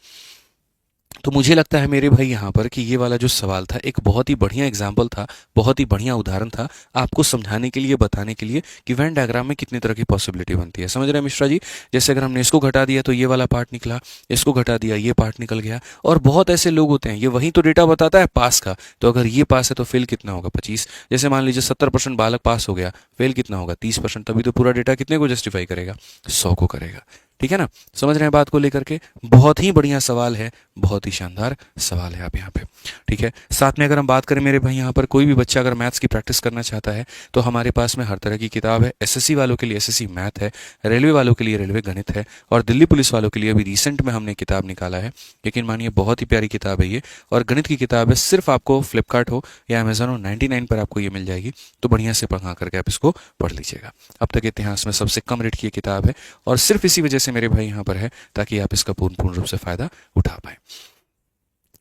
Speaker 1: तो मुझे लगता है मेरे भाई यहाँ पर कि ये वाला जो सवाल था एक बहुत ही बढ़िया एग्जाम्पल था, बहुत ही बढ़िया उदाहरण था आपको समझाने के लिए, बताने के लिए कि वेन डायग्राम में कितनी तरह की पॉसिबिलिटी बनती है। समझ रहे हैं मिश्रा जी? जैसे अगर हमने इसको घटा दिया तो ये वाला पार्ट निकला, इसको घटा दिया ये पार्ट निकल गया। और बहुत ऐसे लोग होते हैं, ये वही तो डेटा बताता है पास का, तो अगर ये पास है तो फेल कितना होगा? 25। जैसे मान लीजिए 70% बालक पास हो गया, फेल कितना होगा? 30%। तभी तो पूरा डेटा कितने को जस्टिफाई करेगा? 100 को करेगा। ठीक है ना? समझ रहे हैं बात को लेकर के? बहुत ही बढ़िया सवाल है, बहुत ही शानदार सवाल है आप यहाँ पे। ठीक है, साथ में अगर हम बात करें मेरे भाई यहाँ पर, कोई भी बच्चा अगर मैथ्स की प्रैक्टिस करना चाहता है तो हमारे पास में हर तरह की किताब है। एसएससी वालों के लिए एसएससी मैथ है, रेलवे वालों के लिए रेलवे गणित है, और दिल्ली पुलिस वालों के लिए अभी रिसेंट में हमने किताब निकाला है। यकीन मानिए बहुत ही प्यारी किताब है ये, और गणित की किताब है। सिर्फ आपको फ्लिपकार्ट हो या अमेजन हो, 99 पर आपको ये मिल जाएगी। तो बढ़िया से पढ़ा करके आप इसको पढ़ लीजिएगा। अब तक इतिहास में सबसे कम रेट की ये किताब है, और सिर्फ इसी वजह से मेरे भाई यहाँ पर है ताकि आप इसका पूर्ण रूप से फायदा उठा पाए।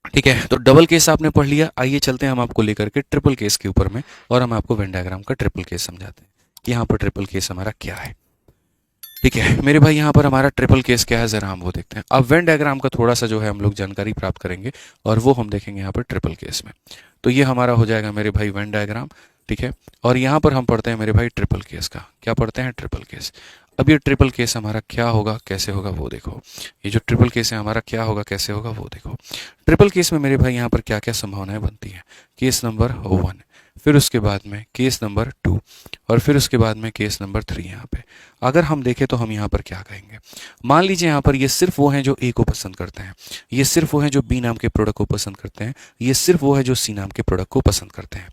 Speaker 1: ठीक है, तो डबल केस आपने पढ़ लिया। आइए चलते हैं हम आपको लेकर के ट्रिपल केस के ऊपर में, और हम आपको वेन डायग्राम का ट्रिपल केस समझाते हैं कि यहाँ पर ट्रिपल केस हमारा क्या है। ठीक है मेरे भाई, यहाँ पर हमारा ट्रिपल केस क्या है जरा हम वो देखते हैं। अब वेन डायग्राम का थोड़ा सा जो है हम लोग जानकारी प्राप्त करेंगे, और वो हम देखेंगे यहाँ पर ट्रिपल केस में। तो ये हमारा हो जाएगा मेरे भाई वेन डायग्राम। ठीक है, और यहाँ पर हम पढ़ते हैं मेरे भाई ट्रिपल केस का। क्या पढ़ते हैं? Triple case. अब ये ट्रिपल केस हमारा क्या होगा, कैसे होगा वो देखो। ये जो ट्रिपल केस है हमारा क्या होगा, कैसे होगा वो देखो। ट्रिपल केस में मेरे भाई यहाँ पर क्या क्या संभावनाएं बनती हैं? केस नंबर 1, फिर उसके बाद में केस नंबर 2, और फिर उसके बाद में केस नंबर 3। यहाँ पे अगर हम देखें तो हम यहाँ पर क्या कहेंगे? मान लीजिए यहाँ पर ये सिर्फ वो हैं जो ए को पसंद करते हैं, ये सिर्फ वो हैं जो बी नाम के प्रोडक्ट को पसंद करते हैं, ये सिर्फ वो है जो सी नाम के प्रोडक्ट को पसंद करते हैं।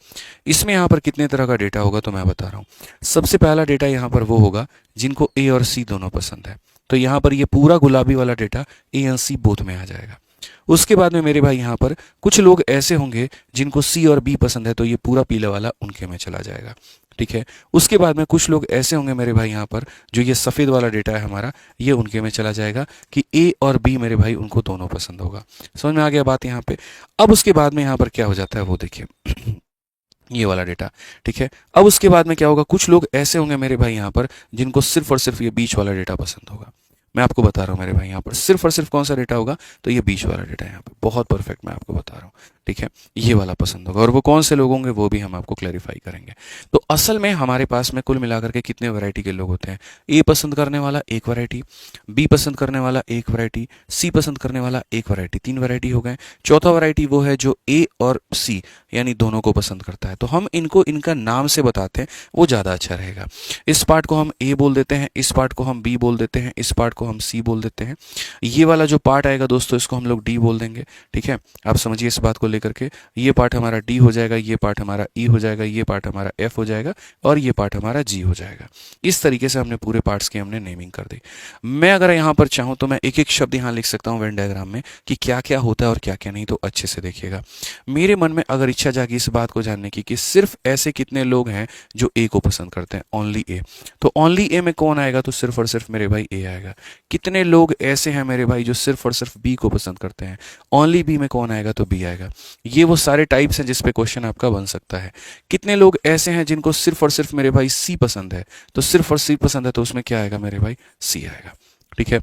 Speaker 1: इसमें यहाँ पर कितने तरह का डेटा होगा तो मैं बता रहा हूँ। सबसे पहला डेटा यहाँ पर वो होगा जिनको ए और सी दोनों पसंद है, तो यहाँ पर ये पूरा गुलाबी वाला data A and C both में आ जाएगा। उसके बाद में मेरे भाई यहाँ पर कुछ लोग ऐसे होंगे जिनको सी और बी पसंद है, तो ये पूरा पीला वाला उनके में चला जाएगा। ठीक है, उसके बाद में कुछ लोग ऐसे होंगे मेरे भाई यहाँ पर, जो ये सफ़ेद वाला डेटा है हमारा, ये उनके में चला जाएगा कि ए और बी मेरे भाई उनको दोनों पसंद होगा। समझ में आ गया बात यहाँ पे? अब उसके बाद में यहाँ पर क्या हो जाता है वो देखिए ये वाला डेटा। ठीक है, अब उसके बाद में क्या होगा? कुछ लोग ऐसे होंगे मेरे भाई यहाँ पर जिनको सिर्फ और सिर्फ ये बीच वाला डेटा पसंद होगा। मैं आपको बता रहा हूँ मेरे भाई यहाँ पर सिर्फ और सिर्फ कौन सा डेटा होगा? तो ये बीच वाला डेटा यहाँ पे बहुत परफेक्ट मैं आपको बता रहा हूँ। ठीक है, ये वाला पसंद होगा, और वो कौन से लोग होंगे वो भी हम आपको क्लैरिफाई करेंगे। तो असल में हमारे पास में कुल मिलाकर के कितने वैरायटी के लोग होते हैं? ए पसंद करने वाला एक वैरायटी, बी पसंद करने वाला एक वैरायटी, सी पसंद करने वाला एक वैरायटी, 3 वैरायटी हो गए। चौथा वैरायटी वो है जो ए और सी यानी दोनों को पसंद करता है। तो हम इनको इनका नाम से बताते हैं, वो ज़्यादा अच्छा रहेगा। इस पार्ट को हम ए बोल देते हैं, इस पार्ट को हम बी बोल देते हैं, इस पार्ट को हम सी बोल देते हैं। ये वाला जो पार्ट आएगा दोस्तों इसको हम लोग डी बोल देंगे। ठीक है, आप समझिए इस बात को लेकर के। ये पार्ट हमारा डी हो जाएगा, ये पार्ट हमारा ई हो जाएगा, ये पार्ट हमारा एफ हो जाएगा, और ये पार्ट हमारा जी हो जाएगा। इस तरीके से हमने पूरे पार्ट्स की हमने नेमिंग कर दी। मैं अगर यहाँ पर चाहूँ तो मैं एक एक शब्द यहाँ लिख सकता हूँ वेन डायग्राम में कि क्या क्या होता है और क्या क्या नहीं। तो अच्छे से देखिएगा, मेरे मन में अगर इच्छा जागी इस बात को जानने की कि सिर्फ ऐसे कितने लोग हैं जो ए को पसंद करते हैं, ओनली ए, तो ओनली ए में कौन आएगा? तो सिर्फ और सिर्फ मेरे भाई ए आएगा। कितने लोग ऐसे हैं मेरे भाई जो सिर्फ और सिर्फ बी को पसंद करते हैं? ओनली बी में कौन आएगा? तो बी आएगा। ये वो सारे टाइप्स हैं जिस पे क्वेश्चन आपका बन सकता है। कितने लोग ऐसे हैं जिनको सिर्फ और सिर्फ मेरे भाई सी पसंद है? तो सिर्फ और सी पसंद है तो उसमें क्या आएगा मेरे भाई? सी आएगा। ठीक है,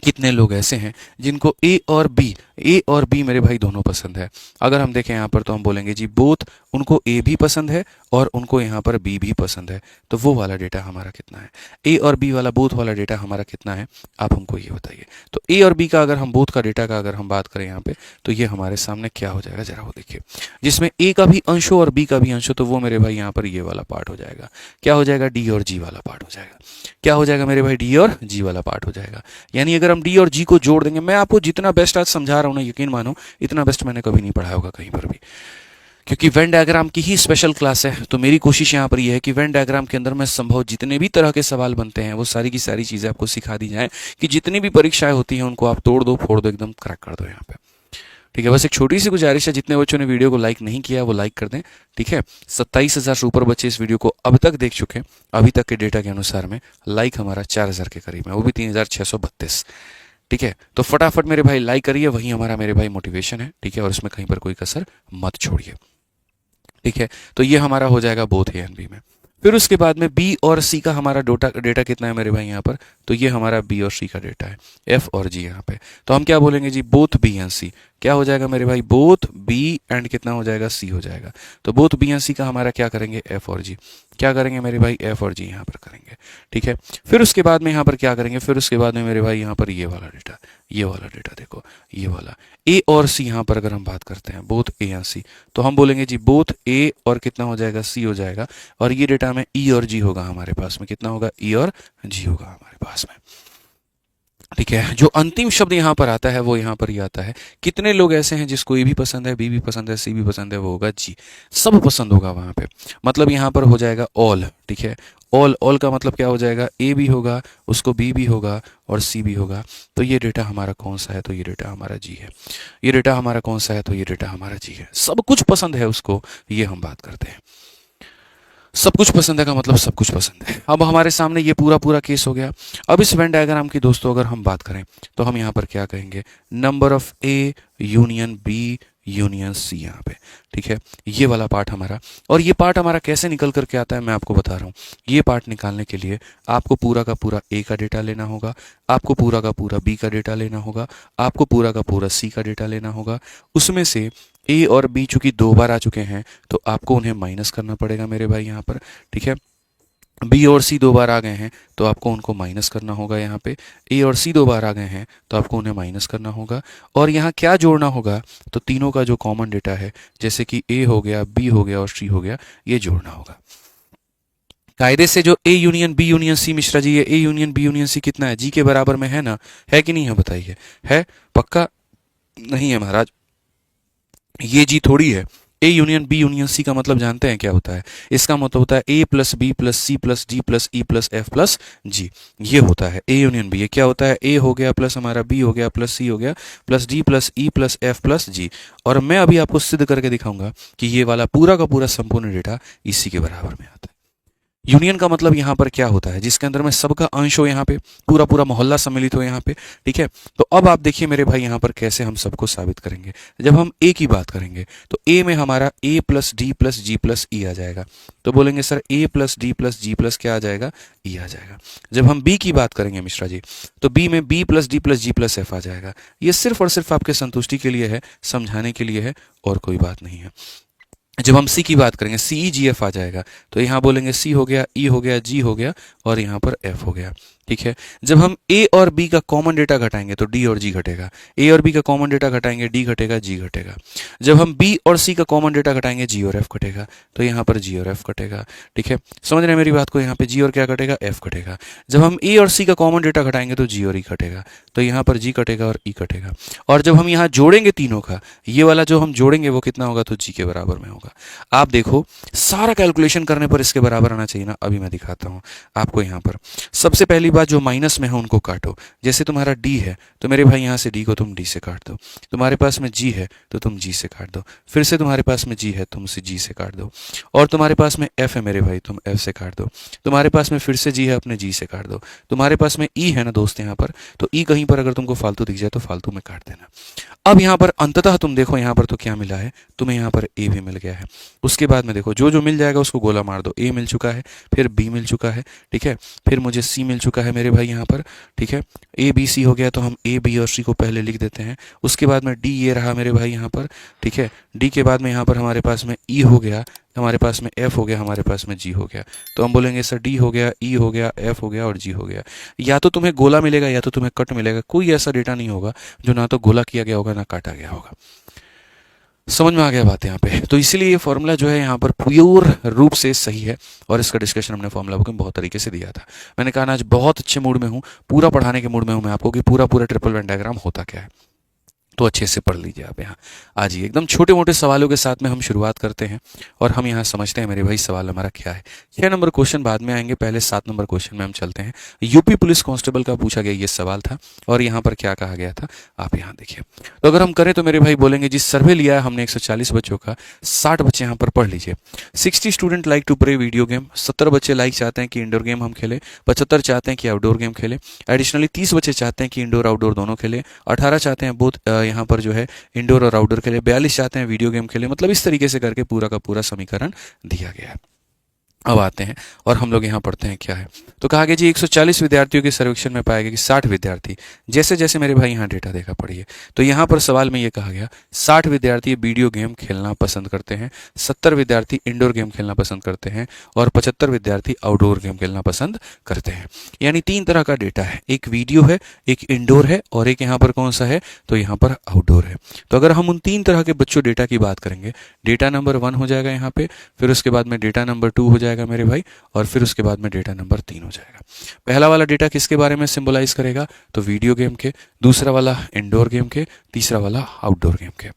Speaker 1: कितने लोग ऐसे हैं जिनको ए और बी मेरे भाई दोनों पसंद है? अगर हम देखें यहाँ पर तो हम बोलेंगे जी बोथ, उनको ए भी पसंद है और उनको यहाँ पर बी भी पसंद है। तो वो वाला डेटा हमारा कितना है? ए और बी वाला बोथ वाला डेटा हमारा कितना है? आप हमको ये बताइए। तो ए और बी का अगर हम बोथ का डेटा का अगर हम बात करें यहाँ पे, तो ये हमारे सामने क्या हो जाएगा जरा वो देखिए। जिसमें ए का भी अंश हो और बी का भी अंश हो, तो वो मेरे भाई यहाँ पर ये वाला पार्ट हो जाएगा। क्या हो जाएगा? डी और जी वाला पार्ट हो जाएगा। क्या हो जाएगा मेरे भाई? डी और जी वाला पार्ट हो जाएगा। यानी अगर हम डी और जी को जोड़ देंगे, मैं आपको जितना बेस्ट आज समझा रहा हूँ ना, यकीन मानो इतना बेस्ट मैंने कभी नहीं पढ़ाया होगा कहीं पर भी, क्योंकि वेन डायग्राम की ही स्पेशल क्लास है। तो मेरी कोशिश यहाँ पर यह है कि वेन डायग्राम के अंदर में संभव जितने भी तरह के सवाल बनते हैं वो सारी की सारी चीज़ें आपको सिखा दी जाएं, कि जितनी भी परीक्षाएं होती हैं उनको आप तोड़ दो, फोड़ दो, एकदम क्रैक कर दो यहाँ पे। ठीक है, बस एक छोटी सी गुजारिश है, जितने बच्चों ने वीडियो को लाइक नहीं किया वो लाइक कर दें। ठीक है, 27,000 से ऊपर बच्चे इस वीडियो को अब तक देख चुके हैं। अभी तक के डेटा के अनुसार में लाइक हमारा 4,000 के करीब है, वो भी 3,632। ठीक है, तो फटाफट मेरे भाई लाइक करिए, वही हमारा मेरे भाई मोटिवेशन है। ठीक है, और इसमें कहीं पर कोई कसर मत छोड़िए। ठीक है, तो ये हमारा हो जाएगा बोथ ए एंड बी में। फिर उसके बाद में बी और सी का हमारा डेटा कितना है मेरे भाई यहाँ पर, तो ये हमारा बी और सी का डेटा है, एफ और जी यहाँ पे। तो हम क्या बोलेंगे जी, बोथ बी एंड सी। क्या हो जाएगा मेरे भाई, बोथ बी एंड कितना हो जाएगा, सी हो जाएगा। तो बोथ बी एंड सी का हमारा क्या करेंगे, एफ और जी। क्या करेंगे मेरे भाई, एफ और जी यहाँ पर करेंगे। ठीक है, फिर उसके बाद में यहाँ पर क्या करेंगे, फिर उसके बाद में मेरे भाई यहाँ पर ये वाला डेटा, ये वाला डेटा देखो, ये वाला ए और सी। यहाँ पर अगर हम बात करते हैं बोथ ए एंड सी, तो हम बोलेंगे जी बोथ ए और कितना हो जाएगा, सी हो जाएगा। और ये डेटा में ई और जी होगा हमारे पास में, कितना होगा, ई और जी होगा हमारे पास में। ठीक है, जो अंतिम शब्द यहाँ पर आता है वो यहाँ पर ही आता है। कितने लोग ऐसे हैं जिसको ए भी पसंद है, बी भी पसंद है, सी भी पसंद है, वो होगा जी, सब पसंद होगा वहाँ पे। मतलब यहाँ पर हो जाएगा ऑल। ठीक है, ऑल, ऑल का मतलब क्या हो जाएगा, ए भी होगा, उसको बी भी होगा और सी भी होगा। तो ये डेटा हमारा कौन सा है, तो ये डेटा हमारा जी है। ये डेटा हमारा कौन सा है, तो ये डेटा हमारा जी है। सब कुछ पसंद है उसको, ये हम बात करते हैं। सब कुछ पसंद है का मतलब सब कुछ पसंद है। अब हमारे सामने ये पूरा पूरा केस हो गया। अब इस वेन डायग्राम की दोस्तों अगर हम बात करें तो हम यहाँ पर क्या कहेंगे, number of A union B union C यहाँ पे। ठीक है, ये वाला पार्ट हमारा। और ये पार्ट हमारा कैसे निकल करके आता है मैं आपको बता रहा हूँ। ये पार्ट निकालने के लिए आपको पूरा का पूरा ए का डेटा लेना होगा, आपको पूरा का पूरा बी का डेटा लेना होगा, आपको पूरा का पूरा सी का डेटा लेना होगा। उसमें से ए और बी चूंकि 2 बार आ चुके हैं तो आपको उन्हें माइनस करना पड़ेगा मेरे भाई यहाँ पर। ठीक है, बी और सी 2 बार आ गए हैं तो आपको उनको माइनस करना होगा यहाँ पे। ए और सी 2 बार आ गए हैं तो आपको उन्हें माइनस करना होगा। और यहाँ क्या जोड़ना होगा, तो तीनों का जो कॉमन डेटा है, जैसे कि ए हो गया, बी हो गया और सी हो गया, ये जोड़ना होगा। कायदे से जो A union B union C Mishra ji, ये A union B union C कितना है, जी के बराबर में है ना, है कि नहीं है बताइए, है पक्का? नहीं है महाराज, ये जी थोड़ी है। A union B union C का मतलब जानते हैं क्या होता है, इसका मतलब होता है A plus B plus C plus D plus E plus F plus G. ये होता है ए यूनियन बी। ये क्या होता है, ए हो गया प्लस हमारा बी हो गया प्लस सी हो गया plus D plus E plus F plus G. और मैं अभी आपको सिद्ध करके दिखाऊंगा कि ये वाला पूरा का पूरा संपूर्ण डेटा इसी के बराबर में आता है। यूनियन का मतलब यहाँ पर क्या होता है, जिसके अंदर में सबका अंश हो, यहाँ पे पूरा पूरा मोहल्ला सम्मिलित हो यहाँ पे। ठीक है, तो अब आप देखिए मेरे भाई यहाँ पर कैसे हम सबको साबित करेंगे। जब हम ए की बात करेंगे तो ए में हमारा ए प्लस डी प्लस जी प्लस ई आ जाएगा। तो बोलेंगे सर ए प्लस डी प्लस जी प्लस क्या आ जाएगा, ई आ जाएगा। जब हम बी की बात करेंगे मिश्रा जी, तो बी में बी प्लस डी प्लस जी प्लस एफ आ जाएगा। ये सिर्फ और सिर्फ आपके संतुष्टि के लिए है, समझाने के लिए है, और कोई बात नहीं है। जब हम सी की बात करेंगे, सी ई जी एफ आ जाएगा। तो यहाँ बोलेंगे सी हो गया, ई हो गया, जी हो गया और यहाँ पर एफ हो गया। ठीक है, जब हम ए और बी का कॉमन डेटा घटाएंगे तो डी और जी घटेगा। ए और बी का कॉमन डेटा घटाएंगे, डी घटेगा, जी घटेगा। जब हम बी और सी का कॉमन डेटा घटाएंगे, जी और एफ घटेगा। तो यहाँ पर जी और एफ घटेगा। ठीक है, समझ रहे हैं मेरी बात को, यहाँ पे जी और क्या घटेगा, एफ घटेगा। जब हम ए और सी का कॉमन डेटा घटाएंगे तो जी और ई घटेगा। तो यहाँ पर जी घटेगा और ई घटेगा। और जब हम यहाँ जोड़ेंगे तीनों का, ये वाला जो हम जोड़ेंगे वो कितना होगा, तो जी के बराबर में होगा। आप देखो सारा कैलकुलेशन करने पर इसके बराबर आना चाहिए ना। अभी मैं दिखाता हूँ आपको। यहाँ पर सबसे पहली बात, जो माइनस में है उनको काटो। जैसे तुम्हारा डी है तो मेरे भाई यहाँ से डी को तुम डी से काट दो। तुम्हारे पास में जी है तो तुम जी से काट दो। फिर से तुम्हारे पास में जी है, तुम से जी से काट दो। और तुम्हारे पास में एफ है मेरे भाई, तुम एफ से काट दो। तुम्हारे पास में फिर से जी है, अपने जी से काट दो। तुम्हारे पास में ई है ना दोस्त यहाँ पर, तो ई कहीं पर अगर तुमको फालतू दिख जाए तो फालतू में काट देना। अब यहाँ पर अंततः तुम देखो यहाँ पर तो क्या मिला है, तुम्हें यहाँ पर ए भी मिल गया है। उसके बाद में देखो जो जो मिल जाएगा उसको गोला मार दो। ए मिल चुका है, फिर बी मिल चुका है, ठीक है, फिर मुझे सी मिल चुका है मेरे भाई यहाँ पर। ठीक है, ए बी सी हो गया तो हम ए बी और सी को पहले लिख देते हैं। उसके बाद में डी ये रहा मेरे भाई यहाँ पर। ठीक है, डी के बाद में यहाँ पर हमारे पास में ई हो गया, हमारे पास में एफ हो गया, हमारे पास में जी हो गया। तो हम बोलेंगे सर डी हो गया, ई हो गया, एफ हो गया और जी हो गया। या तो तुम्हें गोला मिलेगा या तो तुम्हें कट मिलेगा। कोई ऐसा डेटा नहीं होगा जो ना तो गोला किया गया होगा ना काटा गया होगा। समझ में आ गया बात यहाँ पे। तो इसीलिए ये फॉर्मूला जो है यहाँ पर प्योर रूप से सही है और इसका डिस्कशन हमने फॉर्मूला बुक में बहुत तरीके से दिया था। मैंने कहा ना आज बहुत अच्छे मूड में हूँ, पूरा पढ़ाने के मूड में हूँ मैं आपको कि पूरा पूरा ट्रिपल वेन डायग्राम होता क्या है। तो अच्छे से पढ़ लीजिए आप यहाँ। आज ही एकदम छोटे मोटे सवालों के साथ में हम शुरुआत करते हैं और हम यहाँ समझते हैं मेरे भाई सवाल हमारा क्या है। 6 नंबर क्वेश्चन बाद में आएंगे, पहले 7 नंबर क्वेश्चन में हम चलते हैं। यूपी पुलिस कांस्टेबल का पूछा गया ये सवाल था और यहाँ पर क्या कहा गया था आप यहाँ देखिए। तो अगर हम करें तो मेरे भाई बोलेंगे जिस सर्वे लिया है हमने 140 बच्चों का, 60 बच्चे यहाँ पर पढ़ लीजिए। 60 student like to play video game, 70 बच्चे लाइक चाहते हैं कि इंडोर गेम हम खेले, 75 चाहते हैं कि आउटडोर गेम खेले, एडिशनली 30 बच्चे चाहते हैं कि इंडोर आउटडोर दोनों खेले, 18 चाहते हैं बोथ यहाँ पर जो है इंडोर और आउटडोर खेले, 42 चाहते हैं वीडियो गेम खेले। मतलब इस तरीके से करके पूरा का पूरा समीकरण दिया गया है। अब आते हैं और हम लोग यहाँ पढ़ते हैं क्या है। तो कहा गया जी 140 विद्यार्थियों के सर्वेक्षण में पाया गया कि 60 विद्यार्थी, जैसे जैसे मेरे भाई यहाँ डेटा देखा पढ़िए, तो यहाँ पर सवाल में ये कहा गया 60 विद्यार्थी वीडियो गेम खेलना पसंद करते हैं, 70 विद्यार्थी इंडोर गेम खेलना पसंद करते हैं और 75 विद्यार्थी आउटडोर गेम खेलना पसंद करते हैं। यानी 3 तरह का डेटा है, एक वीडियो है, एक इंडोर है और एक यहाँ पर कौन सा है, तो यहाँ पर आउटडोर है। तो अगर हम उन 3 तरह के बच्चों डेटा की बात करेंगे, डेटा नंबर 1 हो जाएगा यहाँ पे, फिर उसके बाद में डेटा नंबर 2 हो जाएगा मेरे भाई और फिर उसके बाद में डेटा नंबर 3 हो जाएगा। पहला वाला डेटा किसके बारे में सिंबलाइज करेगा, तो वीडियो गेम के, दूसरा वाला इंडोर गेम के, तीसरा वाला आउटडोर गेम के।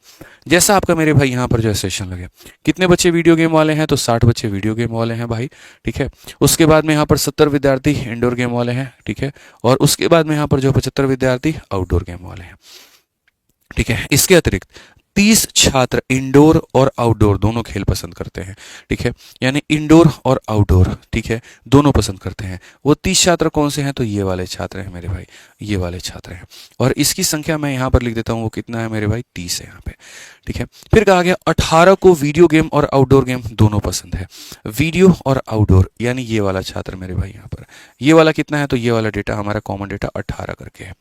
Speaker 1: जैसा आपका मेरे भाई यहाँ पर जो सेशन लगे, कितने बच्चे वीडियो गेम वाले हैं, तो 60 बच्चे वीडियो गेम वाले हैं भाई, ठीक है। उसके बाद में यहाँ पर 70 विद्यार्थी इंडोर गेम वाले हैं, ठीक है। और उसके बाद में यहाँ पर जो 75 विद्यार्थी आउटडोर गेम वाले हैं, ठीक है। इसके अतिरिक्त 30 छात्र इंडोर और आउटडोर दोनों खेल पसंद करते हैं, ठीक है। यानी इंडोर और आउटडोर, ठीक है, दोनों पसंद करते हैं। वो 30 छात्र कौन से हैं, तो ये वाले छात्र हैं मेरे भाई, ये वाले छात्र हैं। और इसकी संख्या मैं यहाँ पर लिख देता हूँ, वो कितना है मेरे भाई, 30 है यहाँ पे, ठीक है। फिर कहा गया 18 को वीडियो गेम और आउटडोर गेम दोनों पसंद है, वीडियो और आउटडोर, यानी ये वाला छात्र मेरे भाई यहाँ पर, ये वाला कितना है, तो ये वाला डेटा हमारा कॉमन डेटा 18 करके है,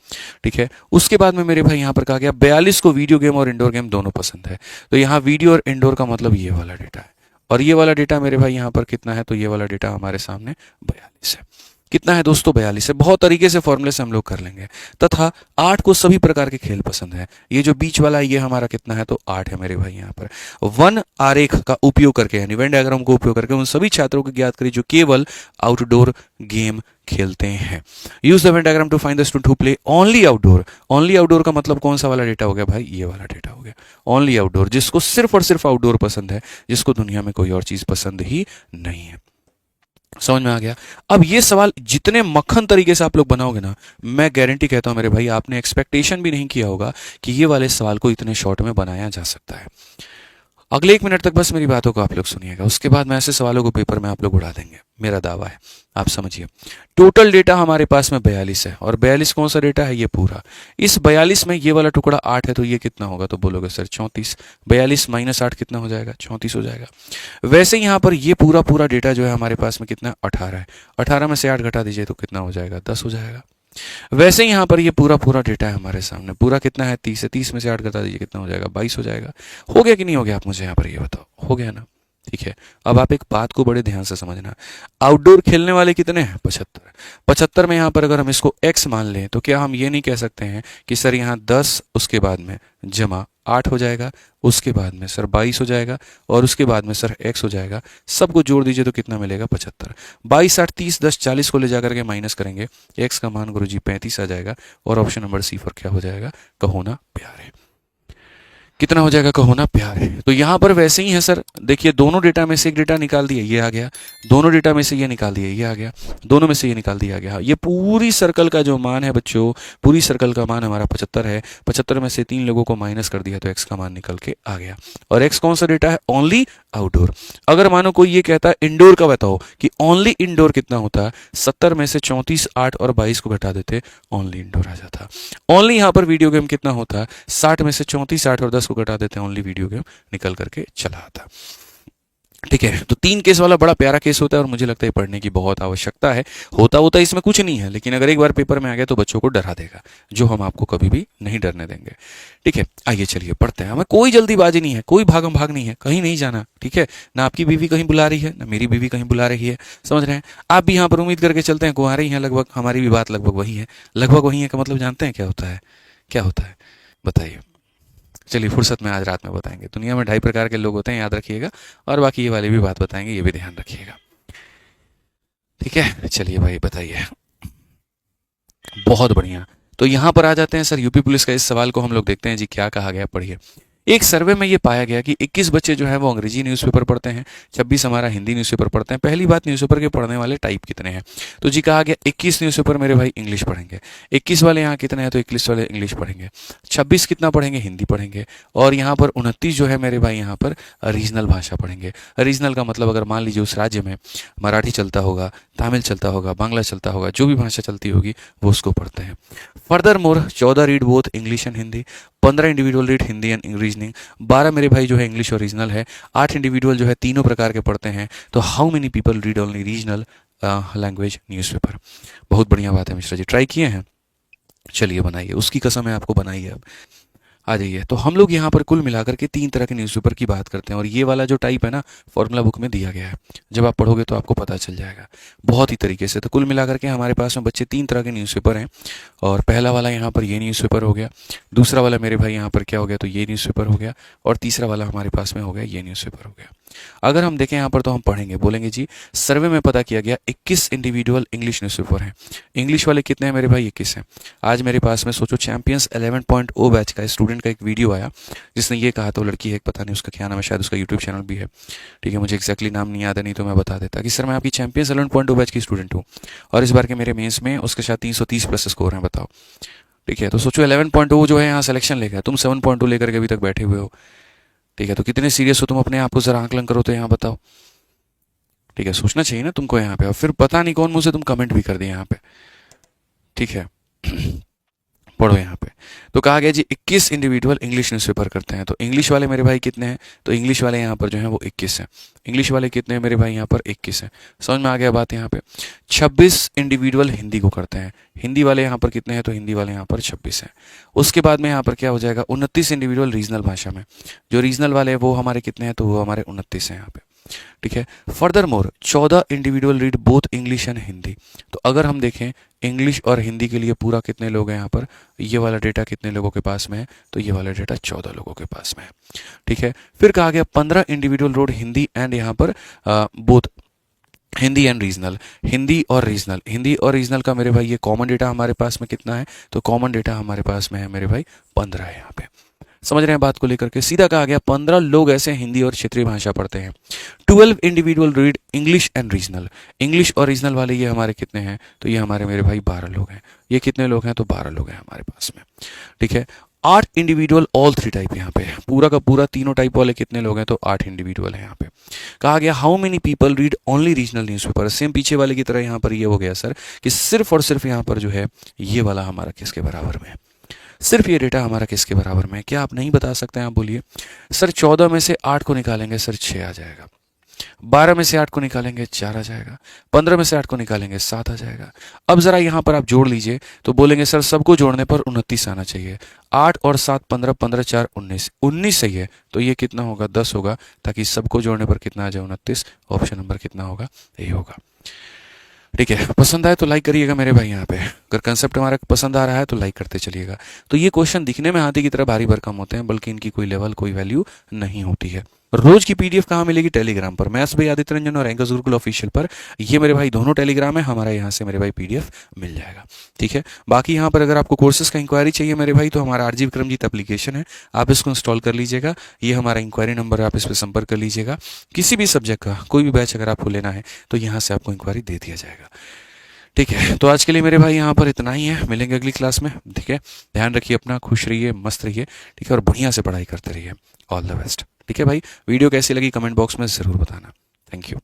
Speaker 1: ठीक है। उसके बाद में मेरे भाई यहाँ पर कहा गया 42 को वीडियो गेम और इंडोर गेम दोनों पसंद है, तो यहाँ वीडियो और इंडोर का मतलब ये वाला डेटा है। और ये वाला डेटा मेरे भाई यहाँ पर कितना है, तो ये वाला डेटा हमारे सामने 42 है। कितना है दोस्तों, 42 है। बहुत तरीके से फॉर्मूले से हम लोग कर लेंगे। तथा 8 को सभी प्रकार के खेल पसंद है, ये जो बीच वाला ये हमारा कितना है, तो 8 है मेरे भाई यहाँ पर। वन आरेख का उपयोग करके यानी वेन डायग्राम को उपयोग करके उन सभी छात्रों को ज्ञात करिए जो केवल आउटडोर गेम खेलते हैं। Use the Venn diagram to find the student who play only outdoor. Only outdoor का मतलब कौन सा वाला डेटा हो गया भाई, ये वाला डेटा हो गया ओनली आउटडोर, जिसको सिर्फ और सिर्फ आउटडोर पसंद है, जिसको दुनिया में कोई और चीज पसंद ही नहीं है। समझ में आ गया। अब ये सवाल जितने मक्खन तरीके से आप लोग बनाओगे ना, मैं गारंटी कहता हूं मेरे भाई, आपने एक्सपेक्टेशन भी नहीं किया होगा कि ये वाले सवाल को इतने शॉर्ट में बनाया जा सकता है। अगले 1 मिनट तक बस मेरी बातों को आप लोग सुनिएगा, उसके बाद में ऐसे सवालों को पेपर में आप लोग उड़ा देंगे, मेरा दावा है। आप समझिए, टोटल डेटा हमारे पास में 42 है और 42 कौन सा डेटा है, ये पूरा। इस 42 में ये वाला टुकड़ा 8 है, तो ये कितना होगा, तो बोलोगे सर 34। 42 माइनस 8 कितना हो जाएगा, 34 हो जाएगा। वैसे यहाँ पर ये पूरा पूरा डेटा जो है हमारे पास में कितना, 18 है। 18 में से 8 घटा दीजिए तो कितना हो जाएगा, 10 हो जाएगा। वैसे यहाँ पर ये पूरा पूरा डेटा है हमारे सामने, पूरा कितना है, 30 है। 30 में से 8 घटा दीजिए कितना हो जाएगा, 22 हो जाएगा। हो गया कि नहीं हो गया, आप मुझे यहाँ पर ये बताओ, हो गया ना, ठीक है। अब आप एक बात को बड़े ध्यान से समझना, आउटडोर खेलने वाले कितने हैं, 75। 75 में यहाँ पर अगर हम इसको x मान लें तो क्या हम ये नहीं कह सकते हैं कि सर यहाँ 10 उसके बाद में जमा 8 हो जाएगा, उसके बाद में सर 22 हो जाएगा और उसके बाद में सर x हो जाएगा। सबको जोड़ दीजिए तो कितना मिलेगा, 75। 22 8 30 10 40 को ले जाकर के माइनस करेंगे, x का मान गुरुजी 35 आ जाएगा और ऑप्शन नंबर सी पर क्या हो जाएगा, कहो ना प्यारे। कितना हो जाएगा, कहो ना प्यारे। तो यहाँ पर वैसे ही है सर, देखिए दोनों डेटा में से एक डेटा निकाल दिया, ये आ गया। दोनों डेटा में से ये निकाल दिया, ये आ गया। दोनों में से ये निकाल दिया गया। ये पूरी सर्कल का जो मान है बच्चों, पूरी सर्कल का मान हमारा 75 है। 75 में से 3 लोगों को माइनस कर दिया तो एक्स का मान निकल के आ गया। और एक्स कौन सा डेटा है, ओनली आउटडोर। अगर मानो कोई ये कहता है इंडोर का बताओ कि ओनली इंडोर कितना होता है, 70 में से 34 8 और 22 को घटा देते, ओनली इंडोर आ जाता। ओनली यहाँ पर वीडियो गेम कितना होता है, 60 में से 34 8 और 10 को घटा देते हैं, ओनली वीडियो गेम निकल करके चला आता। ठीक है, तो 3 केस वाला बड़ा प्यारा केस होता है और मुझे लगता है पढ़ने की बहुत आवश्यकता है। होता इसमें कुछ नहीं है, लेकिन अगर एक बार पेपर में आ गया तो बच्चों को डरा देगा, जो हम आपको कभी भी नहीं डरने देंगे। ठीक है, आइए चलिए पढ़ते हैं। हमें कोई जल्दीबाजी नहीं है, कोई भागम भाग नहीं है, कहीं नहीं जाना। ठीक है, ना आपकी बीवी कहीं बुला रही है, ना मेरी बीवी कहीं बुला रही है, समझ रहे हैं। आप भी यहाँ पर उम्मीद करके चलते हैं, कुंवारे ही हैं लगभग, हमारी भी बात लगभग वही है। लगभग वही है का मतलब जानते हैं क्या होता है, क्या होता है बताइए। चलिए फुर्सत में आज रात में बताएंगे। दुनिया में 2.5 प्रकार के लोग होते हैं, याद रखिएगा, और बाकी ये वाले भी बात बताएंगे, ये भी ध्यान रखिएगा। ठीक है, चलिए भाई बताइए। बहुत बढ़िया। तो यहाँ पर आ जाते हैं सर यूपी पुलिस का। इस सवाल को हम लोग देखते हैं जी क्या कहा गया, पढ़िए। एक सर्वे में ये पाया गया कि 21 बच्चे जो है वो अंग्रेजी न्यूज़पेपर पढ़ते हैं, 26 हमारा हिंदी न्यूज़पेपर पढ़ते हैं। पहली बात, न्यूज़पेपर के पढ़ने वाले टाइप कितने हैं? तो जी कहा गया 21 न्यूज़पेपर मेरे भाई इंग्लिश पढ़ेंगे। 21 वाले यहाँ कितने हैं? तो 21 वाले इंग्लिश पढ़ेंगे। 26 कितना पढ़ेंगे? हिंदी पढ़ेंगे। और यहाँ पर 29 जो है मेरे भाई यहाँ पर रीजनल भाषा पढ़ेंगे। रीजनल का मतलब अगर मान लीजिए उस राज्य में मराठी चलता होगा, तमिल चलता होगा, बांग्ला चलता होगा, जो भी भाषा चलती होगी वो उसको पढ़ते हैं। Further more 14 read both English and Hindi, 15 individual read Hindi and reasoning, 12 मेरे भाई जो है इंग्लिश और रीजनल है, 8 इंडिविजुअल जो है तीनों प्रकार के पढ़ते हैं। तो how many people read only regional language newspaper? बहुत बढ़िया बात है मिश्रा जी, ट्राई किए हैं? चलिए बनाइए, उसकी कसम है आपको, बनाइए अब। आ जाइए। तो हम लोग यहाँ पर कुल मिलाकर के 3 तरह के न्यूज़पेपर की बात करते हैं, और ये वाला जो टाइप है ना फॉर्मूला बुक में दिया गया है, जब आप पढ़ोगे तो आपको पता चल जाएगा बहुत ही तरीके से। तो कुल मिलाकर के हमारे पास में बच्चे 3 तरह के न्यूज़पेपर हैं, और पहला वाला यहाँ पर ये न्यूज़पेपर हो गया, दूसरा वाला मेरे भाई यहाँ पर क्या हो गया? तो ये न्यूज़पेपर हो गया, और तीसरा वाला हमारे पास में हो गया ये न्यूज़पेपर हो गया। अगर हम देखें यहाँ पर तो हम पढ़ेंगे, बोलेंगे जी सर्वे में पता किया गया 21 इंडिविजुअल इंग्लिश न्यूज़पेपर हैं। इंग्लिश वाले कितने हैं मेरे भाई? 21 हैं। आज मेरे पास में सोचो चैंपियंस 11.0 बैच का स्टूडेंट का एक वीडियो आया जिसने ये कहा, तो लड़की है, पता नहीं उसका क्या नाम है, शायद उसका यूट्यूब चैनल भी है, ठीक है, मुझे एक्जैक्टली नाम नहीं याद है, नहीं तो मैं बता देता कि सर मैं आपकी चैंपियंस 11.0 बैच की स्टूडेंट हूँ, और इस बार के मेरे मेंस में उसके साथ 330 प्लस स्कोर हैं, बताओ। ठीक है, तो सोचो 11.0 जो है यहाँ सिलेक्शन लेकर, तुम 7.2 लेकर के अभी तक बैठे हुए हो। ठीक है, तो कितने सीरियस हो तुम? अपने आप को जरा आंकलन करो तो यहाँ बताओ। ठीक है, सोचना चाहिए ना तुमको यहाँ पे, और फिर पता नहीं कौन मुझे तुम कमेंट भी कर दिए यहाँ पे। ठीक है पढ़ो यहाँ पे। तो कहा गया जी 21 इंडिविजुअल इंग्लिश न्यूज़पेपर करते हैं। तो इंग्लिश वाले मेरे भाई कितने हैं? तो इंग्लिश वाले यहाँ पर जो है वो 21 हैं। इंग्लिश वाले कितने हैं मेरे भाई? यहाँ पर 21 हैं। समझ में आ गया बात यहाँ पे। 26 इंडिविजुअल हिंदी को करते हैं। हिंदी वाले यहाँ पर कितने हैं? तो हिंदी वाले यहाँ पर 26 हैं। उसके बाद में यहाँ पर क्या हो जाएगा? 29 इंडिविजुअल रीजनल भाषा में। जो रीजनल वाले हैं वो हमारे कितने हैं? तो वो हमारे 29 हैं यहाँ पे। ठीक है, further more 14 individual read both English and Hindi. तो अगर हम देखें इंग्लिश और हिंदी के लिए पूरा कितने लोग हैं यहाँ पर? ये वाला डेटा कितने लोगों के पास में है? तो ये वाला डेटा 14 लोगों के पास में है। ठीक है, फिर कहा गया 15 इंडिविजुअल रोड हिंदी एंड यहाँ पर both Hindi and regional. Hindi और रीजनल, हिंदी और रीजनल का मेरे भाई ये कॉमन डेटा हमारे पास में कितना है? तो कॉमन डेटा हमारे पास में है मेरे भाई 15 है यहाँ पे। समझ रहे हैं बात को लेकर के? सीधा कहा गया 15 लोग ऐसे हिंदी और क्षेत्रीय भाषा पढ़ते हैं। 12 individual read English and regional. English और रीजनल वाले ये हमारे कितने हैं? तो ये हमारे मेरे भाई 12 लोग हैं। ये कितने लोग हैं? तो 12 लोग हैं हमारे पास में। ठीक है, 8 इंडिविजुअल ऑल 3 टाइप यहाँ पे। पूरा का पूरा तीनों टाइप वाले कितने लोग हैं? तो 8 इंडिविजुअल है यहाँ पे। कहा गया how many people read only regional newspaper. Same पीछे वाले की तरह यहाँ पर ये हो गया सर कि सिर्फ और सिर्फ यहाँ पर जो है ये वाला हमारा किसके बराबर में है? सिर्फ ये डेटा हमारा किसके बराबर में है? क्या आप नहीं बता सकते हैं? आप बोलिए। सर 14 में से 8 को निकालेंगे सर 6 आ जाएगा। 12 में से 8 को निकालेंगे 4 आ जाएगा। 15 में से 8 को निकालेंगे 7 आ जाएगा। अब जरा यहाँ पर आप जोड़ लीजिए तो बोलेंगे सर सबको जोड़ने पर 29 आना चाहिए। 8 और 7 15, 15 4 19, 19 सही है। तो ये कितना होगा? 10 होगा, ताकि सबको जोड़ने पर कितना आ जाए? 29। ऑप्शन नंबर कितना होगा? यही होगा। ठीक है, पसंद आए तो लाइक करिएगा मेरे भाई। यहाँ पे अगर कंसेप्ट हमारा पसंद आ रहा है तो लाइक करते चलिएगा। तो ये क्वेश्चन दिखने में हाथी की तरह भारी भरकम होते हैं, बल्कि इनकी कोई लेवल कोई वैल्यू नहीं होती है। रोज की पीडीएफ कहाँ मिलेगी? टेलीग्राम पर, मैथ्स भाई आदित्य रंजन और एंकर्स गुरुकुल ऑफिशियल पर। ये मेरे भाई दोनों टेलीग्राम है हमारा, यहाँ से मेरे भाई पीडीएफ मिल जाएगा। ठीक है, बाकी यहाँ पर अगर आपको कोर्सेज का इंक्वायरी चाहिए मेरे भाई तो हमारा आरजी विक्रमजीत एप्लीकेशन है, आप इसको इंस्टॉल कर लीजिएगा। ये हमारा इंक्वायरी नंबर है, आप इस पर संपर्क कर लीजिएगा। किसी भी सब्जेक्ट का कोई भी बैच अगर आपको लेना है तो यहाँ से आपको इंक्वायरी दे दिया जाएगा। ठीक है, तो आज के लिए मेरे भाई यहाँ पर इतना ही है। मिलेंगे अगली क्लास में। ठीक है, ध्यान रखिए अपना, खुश रहिए, मस्त रहिए। ठीक है, और बढ़िया से पढ़ाई करते रहिए। All the best. ठीक है भाई, वीडियो कैसी लगी कमेंट बॉक्स में ज़रूर बताना। Thank you.